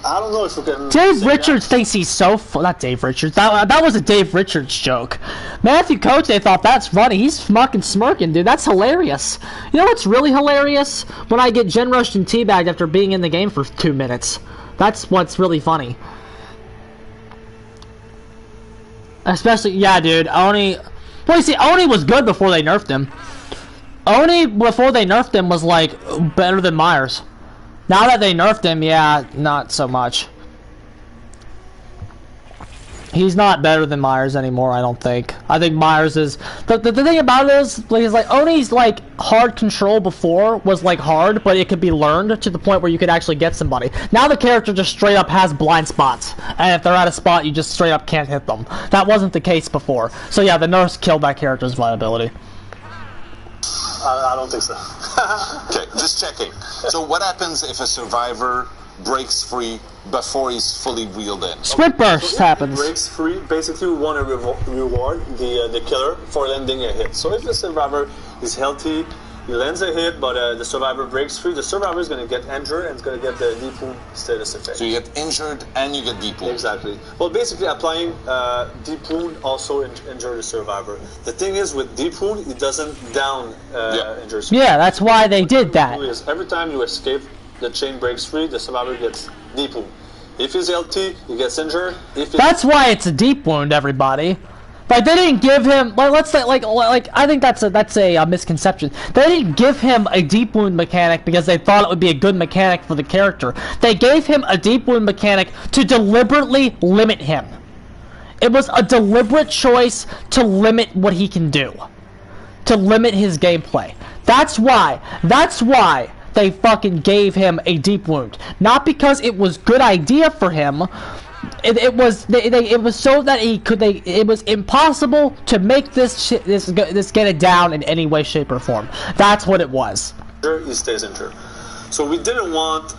S4: I don't know if we can.
S1: Dave Richards thinks he's so not Dave Richards. That was a Dave Richards joke. Matthew Coates, they thought that's funny. He's fucking smirking, dude. That's hilarious. You know what's really hilarious? When I get gen rushed and teabagged after being in the game for 2 minutes. That's what's really funny. Especially, yeah, dude. Oni. Well, you see, Oni was good before they nerfed him. Oni before they nerfed him was like better than Myers. Now that they nerfed him, yeah, not so much. He's not better than Myers anymore, I don't think. I think Myers is... The thing about it is like, Oni's, like, hard control before was, like, hard, but it could be learned to the point where you could actually get somebody. Now the character just straight up has blind spots. And if they're at a spot, you just straight up can't hit them. That wasn't the case before. So yeah, the nerfs killed that character's viability.
S4: I don't think so.
S2: Okay, just checking. So what happens if a survivor breaks free before he's fully reeled in?
S1: Sprint burst happens.
S4: Breaks free. Basically, we want to reward the killer for landing a hit. So if the survivor is healthy, he lands a hit, but the survivor breaks free, the survivor is going to get injured and it's going to get the deep wound status effect.
S2: So you get injured and you get deep wound.
S4: Exactly. Well, basically applying deep wound also injure the survivor. The thing is with deep wound, it doesn't down injure survivor.
S1: Yeah, that's why they did that.
S4: Every time you escape, the chain breaks free, the survivor gets deep wound. If he's healthy, he gets injured.
S1: That's why it's a deep wound, everybody. Like, they didn't give him, like, let's say, like I think that's a misconception. They didn't give him a deep wound mechanic because they thought it would be a good mechanic for the character. They gave him a deep wound mechanic to deliberately limit him. It was a deliberate choice to limit what he can do. To limit his gameplay. That's why they fucking gave him a deep wound. Not because it was good idea for him. It was so that it was impossible to make this get it down in any way, shape, or form. That's what it was.
S4: He stays injured. So we didn't want.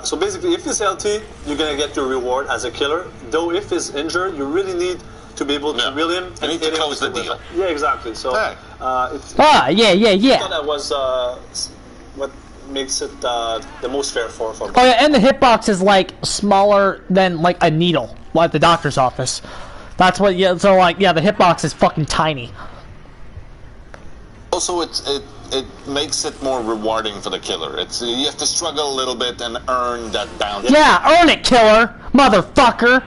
S4: So basically, if he's healthy, you're gonna get your reward as a killer. Though if he's injured, you really need to be able to reel him.
S2: You need to close the deal.
S4: Yeah, exactly. So
S2: yeah.
S4: I thought that was what makes it the most fair for.
S1: Oh yeah, and the hitbox is like smaller than like a needle, like the doctor's office. That's what. Yeah. So like, yeah, the hitbox is fucking tiny.
S2: Also, it makes it more rewarding for the killer. You have to struggle a little bit and earn that bounty.
S1: Yeah, earn it, killer, motherfucker,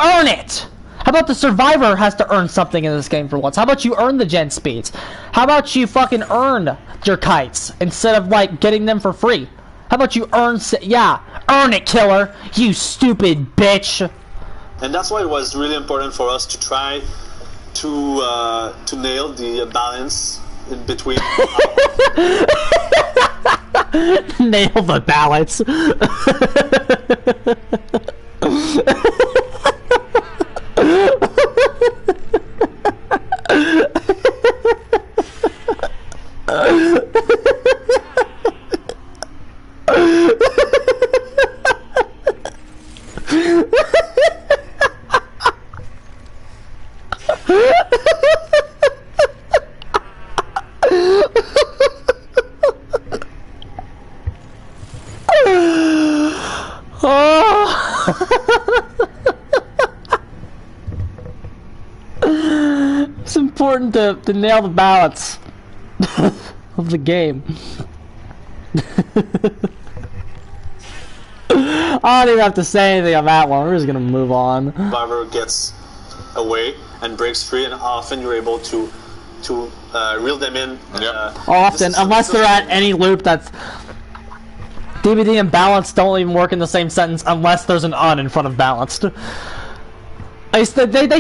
S1: earn it. How about the survivor has to earn something in this game for once? How about you earn the gen speeds? How about you fucking earn your kites instead of like getting them for free? How about you earn earn it, killer, you stupid bitch.
S4: And that's why it was really important for us to try to nail the balance in between.
S1: Nail the balance. It's important to nail the balance of the game. I don't even have to say anything on that one. We're just gonna move on.
S4: Survivor gets away and breaks free, and often you're able to reel them in.
S1: Often, unless they're at any loop that's... DVD and balanced don't even work in the same sentence unless there's an "un" in front of balanced. They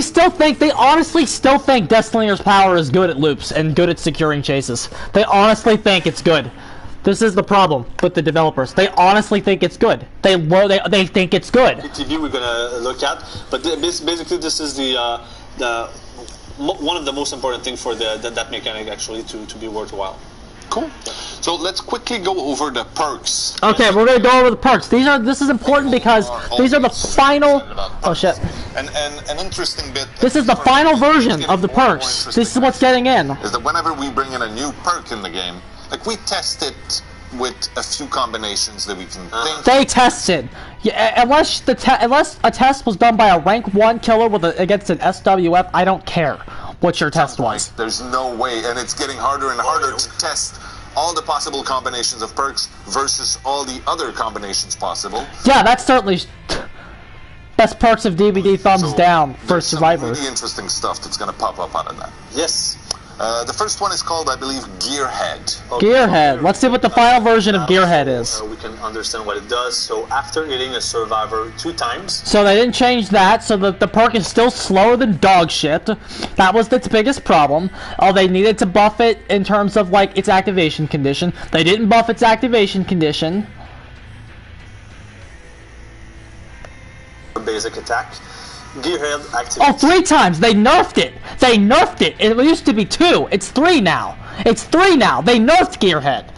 S1: still think, they honestly still think Deathslinger's power is good at loops and good at securing chases. They honestly think it's good. This is the problem with the developers. They honestly think it's good. They think it's good.
S4: TV we're gonna look at, but basically this is the one of the most important things for that mechanic actually to be worthwhile.
S2: Cool. So let's quickly go over the perks.
S1: Okay, we're gonna go over the perks. This is important because these are the final. Oh shit.
S2: An interesting bit.
S1: This is the final version of the perks. This is what's getting in.
S2: Is that whenever we bring in a new perk in the game, like we test it with a few combinations that we can think.
S1: They tested. Yeah, unless a test was done by a rank 1 killer against an SWF, I don't care what your test was.
S2: There's no way, and it's getting harder and harder to test all the possible combinations of perks versus all the other combinations possible.
S1: Yeah, that's certainly best perks of DVD. Thumbs down for survivors.
S2: Really interesting stuff that's going to pop up out of that.
S4: Yes.
S2: The first one is called, I believe, Gearhead.
S1: Okay. Gearhead. Let's see what the final version of Gearhead is.
S4: We can understand what it does. So after hitting a survivor 2 times...
S1: So they didn't change that, so the perk is still slower than dog shit. That was its biggest problem. They needed to buff it in terms of, like, its activation condition. They didn't buff its activation condition.
S4: Basic attack. Gearhead activates.
S1: Oh, 3 times! They nerfed it! They nerfed it! It used to be 2. It's 3 now. It's 3 now. They nerfed Gearhead.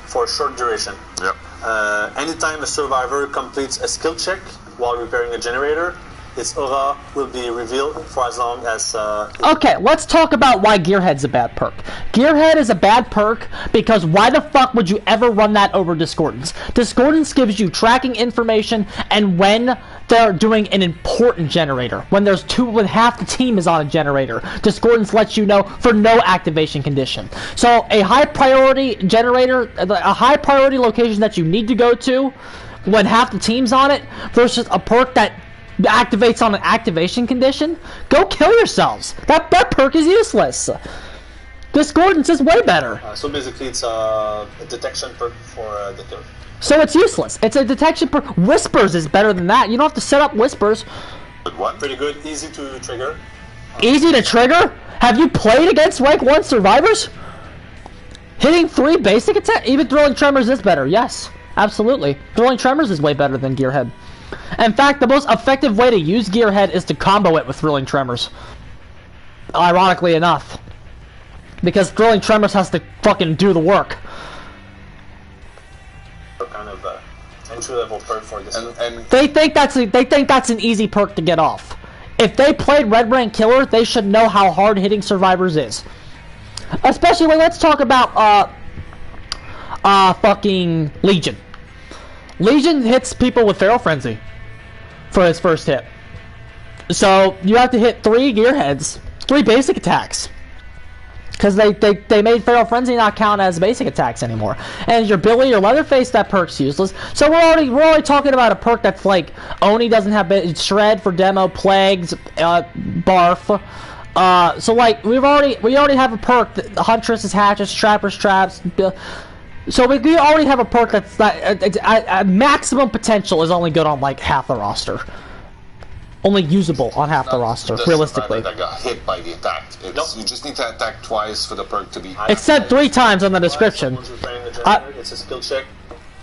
S4: For a short duration.
S2: Yep.
S4: Anytime a survivor completes a skill check while repairing a generator, its aura will be revealed for as long as...
S1: Okay, let's talk about why Gearhead's a bad perk. Gearhead is a bad perk because why the fuck would you ever run that over Discordance? Discordance gives you tracking information, and when they're doing an important generator, when half the team is on a generator, Discordance lets you know for no activation condition. So a high priority generator, a high priority location that you need to go to when half the team's on it versus a perk that activates on an activation condition, go kill yourselves. That perk is useless. Discordance is way better.
S4: So basically it's a detection perk for the killer.
S1: So it's useless. It's a detection perk. Whispers is better than that. You don't have to set up whispers.
S2: What?
S4: Pretty good. Easy to trigger.
S1: Easy to trigger? Have you played against rank 1 survivors? Hitting 3 basic attack? Even throwing tremors is better. Yes, absolutely. Throwing tremors is way better than Gearhead. In fact, the most effective way to use Gearhead is to combo it with Thrilling Tremors. Ironically enough. Because Thrilling Tremors has to fucking do the work.
S4: Kind of entry-level perk for this.
S2: And
S1: they think that's an easy perk to get off. If they played Red Rank Killer, they should know how hard hitting survivors is. Especially, let's talk about fucking Legion. Legion hits people with Feral Frenzy for his first hit. So you have to hit 3 Gearheads, 3 basic attacks. Because they made Feral Frenzy not count as basic attacks anymore. And your Billy or Leatherface, that perk's useless. So we're already talking about a perk that's like Oni doesn't have Shred for demo, Plagues, Barf. So like we already have a perk that Huntress' Hatches, Trapper's Traps. So we already have a perk that's maximum potential is only good on like half the roster. Only usable on half the roster, realistically.
S2: That got hit by the attack. You just need to attack twice for the perk to be...
S1: It said 3 times on the description.
S4: It's a skill check.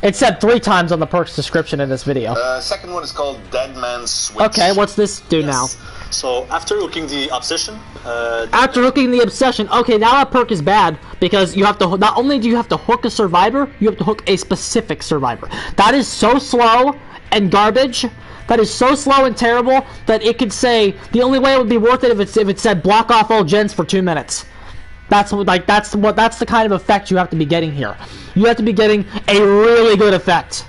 S1: It said 3 times on the perk's description in this video.
S2: Second one is called Dead Man's Switch.
S1: Okay, what's this do now?
S4: So after hooking the obsession...
S1: after hooking the obsession, okay, now that perk is bad because you have to... Not only do you have to hook a survivor, you have to hook a specific survivor. That is so slow and garbage... That is so slow and terrible that it could say the only way it would be worth it if it said block off all gens for 2 minutes. That's the kind of effect you have to be getting here. You have to be getting a really good effect.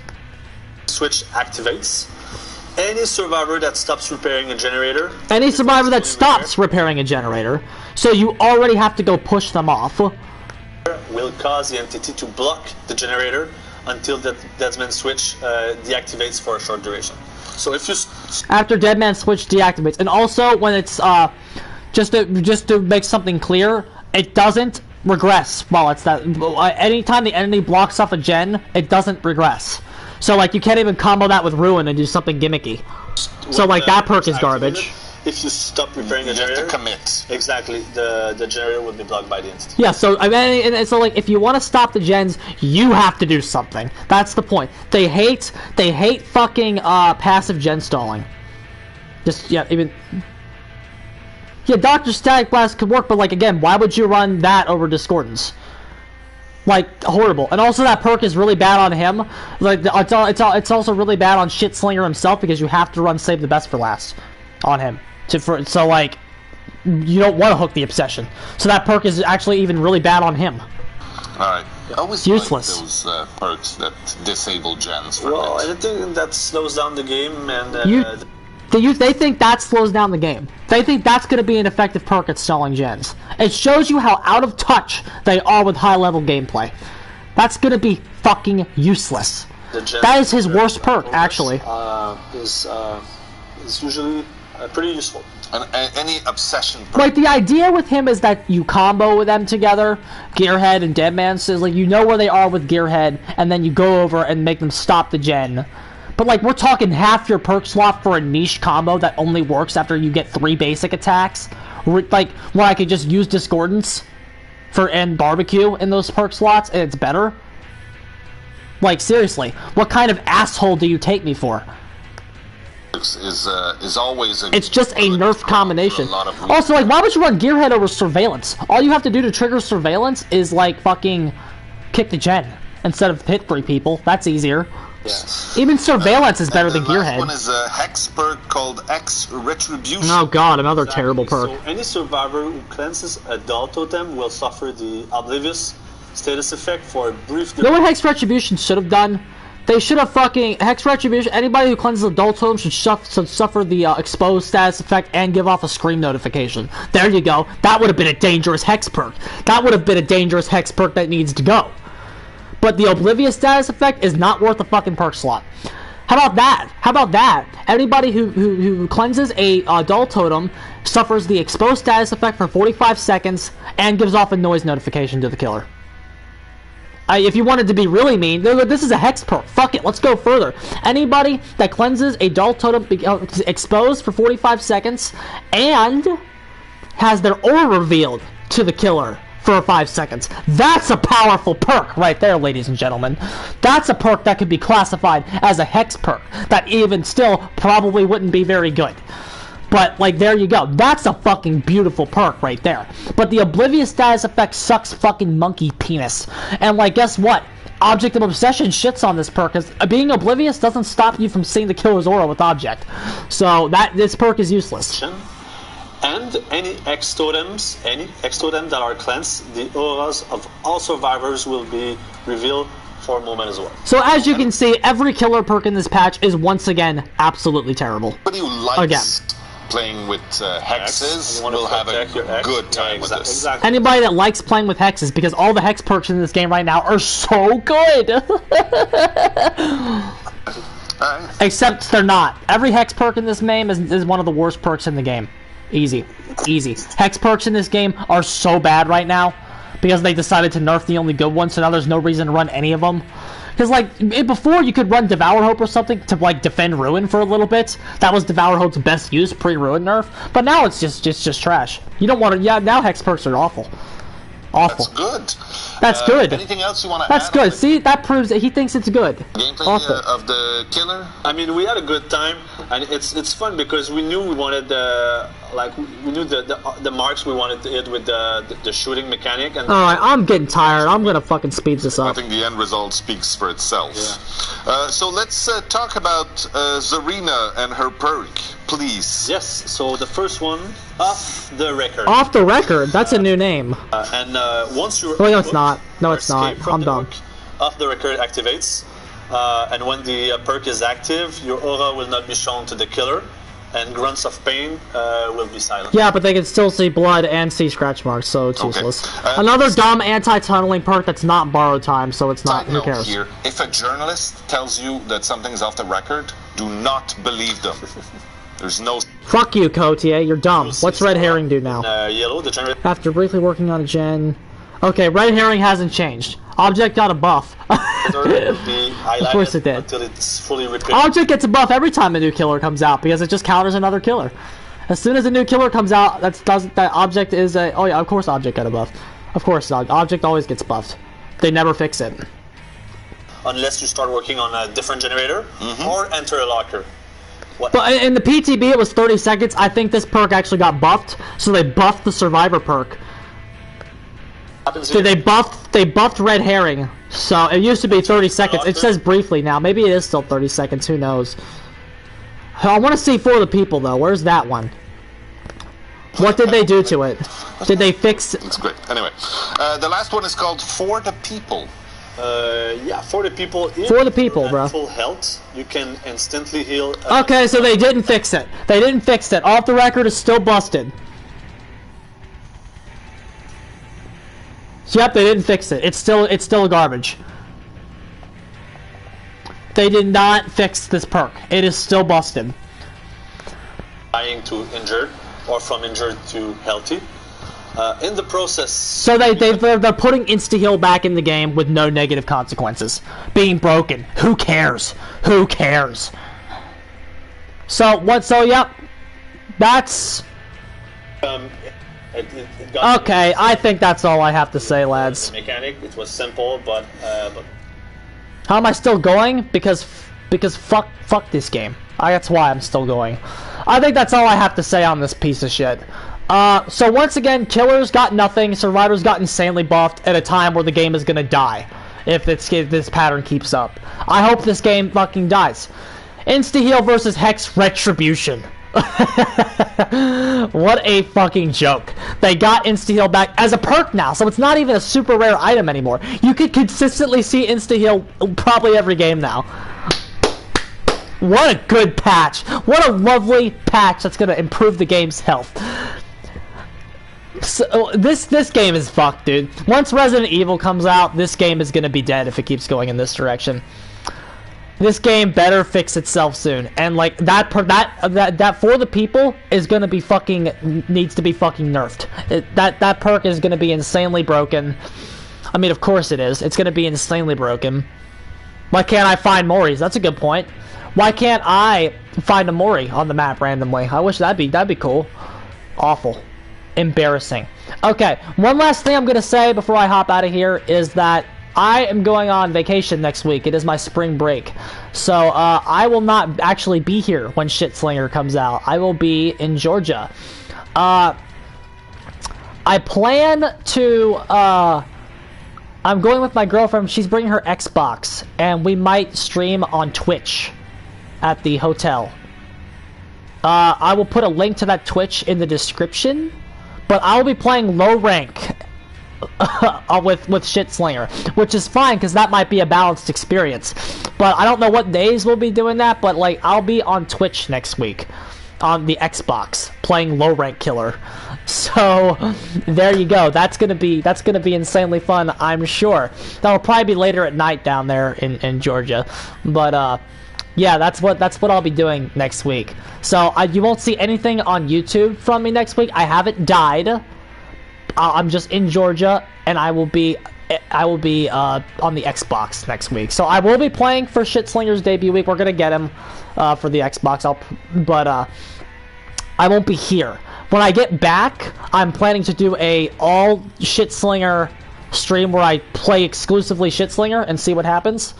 S4: Switch activates. Any survivor that stops repairing a generator.
S1: Any survivor that stops repairing a generator. So you already have to go push them off.
S4: Will cause the entity to block the generator until the Deadman's Switch deactivates for a short duration. So if you
S1: after Dead Man Switch deactivates, and also when it's just to make something clear, it doesn't regress while it's that. Anytime the enemy blocks off a gen, it doesn't regress. So like you can't even combo that with Ruin and do something gimmicky. So like that perk is garbage.
S4: If you stop repairing the generator,
S2: have to commit.
S4: Exactly, the generator will be blocked by the entity.
S1: Yeah, so I mean, so like if you want to stop the gens, you have to do something. That's the point. They hate fucking passive gen stalling. Just even. Yeah, Dr. Static Blast could work, but like again, why would you run that over Discordance? Like horrible, and also that perk is really bad on him. Like it's also really bad on Shitslinger himself because you have to run Save the Best for last on him. So like you don't want to hook the Obsession. So that perk is actually even really bad on him.
S2: Alright. Always
S1: useless.
S2: Those perks that disable gens.
S4: Well, anything that slows down the game and
S1: they think that slows down the game. They think that's going to be an effective perk at stalling gens. It shows you how out of touch they are with high-level gameplay. That's going to be fucking useless. That is his worst perk, actually.
S4: Is usually pretty useful.
S2: And any obsession perk.
S1: Like, the idea with him is that you combo with them together, Gearhead and Deadman, so like you know where they are with Gearhead, and then you go over and make them stop the gen. But like, we're talking half your perk slot for a niche combo that only works after you get 3 basic attacks. Like, where I could just use Discordance and Barbecue in those perk slots, and it's better. Like, seriously, what kind of asshole do you take me for?
S2: Is always
S1: it's just a nerf combination. Also, like, why would you run Gearhead over Surveillance? All you have to do to trigger Surveillance is, like, fucking kick the gen instead of hit 3 people. That's easier.
S2: Yes.
S1: Even Surveillance is better than Gearhead.
S2: The last one is a hex perk called X Retribution.
S1: Oh god, another terrible perk.
S4: So any survivor who cleanses a dull totem will suffer the Oblivious status effect for a brief...
S1: You know what Hex Retribution should have done? They should have fucking... Hex Retribution, anybody who cleanses a dull totem should suffer the exposed status effect and give off a scream notification. There you go. That would have been a dangerous Hex perk. That would have been a dangerous Hex perk that needs to go. But the Oblivious status effect is not worth a fucking perk slot. How about that? How about that? Anybody who cleanses a dull totem suffers the exposed status effect for 45 seconds and gives off a noise notification to the killer. If you wanted to be really mean, this is a Hex perk. Fuck it, let's go further. Anybody that cleanses a dull totem exposed for 45 seconds and has their aura revealed to the killer for 5 seconds. That's a powerful perk right there, ladies and gentlemen. That's a perk that could be classified as a Hex perk that even still probably wouldn't be very good. But, like, there you go. That's a fucking beautiful perk right there. But the Oblivious status effect sucks fucking monkey penis. And, like, guess what? Object of Obsession shits on this perk, because being Oblivious doesn't stop you from seeing the killer's aura with Object. So, this perk is useless.
S4: And any X totems that are cleansed, the auras of all survivors will be revealed for a moment as well.
S1: So as you can see, every killer perk in this patch is once again absolutely terrible.
S2: Anybody who likes playing with hexes will have a good time with this.
S4: Exactly.
S1: Anybody that likes playing with hexes, because all the hex perks in this game right now are so good. Except they're not. Every hex perk in this game is one of the worst perks in the game. Easy. Easy. Hex perks in this game are so bad right now because they decided to nerf the only good ones, so now there's no reason to run any of them. Because, like, before you could run Devour Hope or something to, like, defend Ruin for a little bit. That was Devour Hope's best use pre-Ruin nerf. But now it's just trash. You don't want to... Yeah, now hex perks are awful. Awful.
S2: That's good.
S1: That's good.
S2: Anything else you want to add?
S1: That's good. See, that proves that he thinks it's good.
S2: Gameplay of the killer?
S4: I mean, we had a good time, and it's fun because we knew we wanted we knew the marks we wanted to hit with the shooting mechanic. And
S1: alright, I'm getting tired. I'm gonna fucking speed this up.
S2: I think the end result speaks for itself. Yeah. So let's talk about Zarina and her perk, please.
S4: Yes. So the first one, Off the Record.
S1: Off the Record. That's a new name.
S4: Once you're...
S1: Oh, no, it's not. No, it's not. I'm dumb.
S4: Off the Record activates, and when the perk is active, your aura will not be shown to the killer, and grunts of pain will be silent.
S1: Yeah, but they can still see blood and see scratch marks, so it's useless. Another dumb anti-tunneling perk that's not borrowed time, so it's not. Who cares?
S2: Here, if a journalist tells you that something's off the record, Do not believe them. There's no...
S1: Fuck you, Cotier. You're dumb. What's Red Herring do now?
S4: Yellow, the generator.
S1: After briefly working on a gen... Okay, Red Herring hasn't changed. Object got a buff. Of course it did.
S4: Until it's fully repaired.
S1: Object gets a buff every time a new killer comes out because it just counters another killer. As soon as a new killer comes out, that object is a... Oh yeah, of course Object got a buff. Of course, Object always gets buffed. They never fix it.
S4: Unless you start working on a different generator or enter a locker. What?
S1: But in the PTB it was 30 seconds. I think this perk actually got buffed, so they buffed the Survivor perk. So they buffed Red Herring. So it used to be 30 seconds. It says briefly now. Maybe it is still 30 seconds. Who knows? I want to see For the People though. Where's that one? What did they do to it? Did they fix it?
S2: It's great. Anyway, the last one is called For the People.
S4: Yeah, For the People.
S1: For the People, bro.
S4: Full health, you can instantly heal.
S1: Okay, so they didn't fix it. They didn't fix it. Off the record, is still busted. So, yep, they didn't fix it. It's still garbage. They did not fix this perk. It is still busted.
S4: Dying to injured, or from injured to healthy. In the process...
S1: So they're putting insta-heal back in the game with no negative consequences. Being broken. Who cares? Who cares? So, yep. That's... Okay, I think that's all I have to say, lads.
S4: Mechanic, it was simple, but...
S1: How am I still going? Because fuck this game. That's why I'm still going. I think that's all I have to say on this piece of shit. So once again, killers got nothing, survivors got insanely buffed at a time where the game is gonna die. If this pattern keeps up. I hope this game fucking dies. Insta-heal versus Hex Retribution. What a fucking joke. They got insta-heal back as a perk now, so it's not even a super rare item anymore. You could consistently see insta-heal probably every game now. What a good patch. What a lovely patch that's gonna improve the game's health. So, this game is fucked, dude. Once Resident Evil comes out, this game is gonna be dead if it keeps going in this direction. This game better fix itself soon, and like that For the People is gonna be needs to be fucking nerfed. That perk is gonna be insanely broken. I mean, of course it is. It's gonna be insanely broken. Why can't I find Moris? That's a good point. Why can't I find a Mori on the map randomly? I wish that'd be cool. Awful. Embarrassing. Okay, one last thing I'm gonna say before I hop out of here is that I am going on vacation next week. It is my spring break. So, I will not actually be here when Shitslinger comes out. I will be in Georgia. I plan to, I'm going with my girlfriend. She's bringing her Xbox. And we might stream on Twitch at the hotel. I will put a link to that Twitch in the description. But I will be playing low rank with Shitslinger, which is fine because that might be a balanced experience. But I don't know what days we'll be doing that. But like, I'll be on Twitch next week on the Xbox playing low rank killer. So there you go. That's gonna be insanely fun, I'm sure. That'll probably be later at night down there in Georgia. But yeah, that's what I'll be doing next week. So you won't see anything on YouTube from me next week. I haven't died. I'm just in Georgia, and I will be on the Xbox next week. So I will be playing for Shitslinger's debut week. We're gonna get him for the Xbox. But I won't be here. When I get back, I'm planning to do a all Shitslinger stream where I play exclusively Shitslinger and see what happens.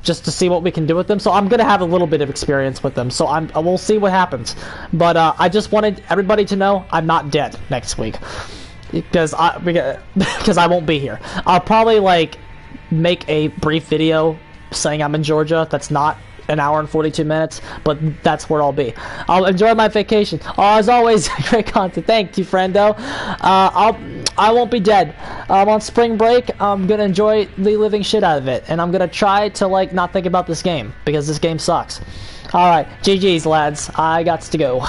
S1: Just to see what we can do with them. So I'm gonna have a little bit of experience with them. So we'll see what happens. But I just wanted everybody to know I'm not dead next week. Because I won't be here. I'll probably like make a brief video saying I'm in Georgia. That's not an hour and 42 minutes, but that's where I'll be. I'll enjoy my vacation. As always, great content. Thank you, friendo. I won't be dead. I'm on spring break. I'm gonna enjoy the living shit out of it, and I'm gonna try to like not think about this game because this game sucks. All right, GG's lads. I got to go.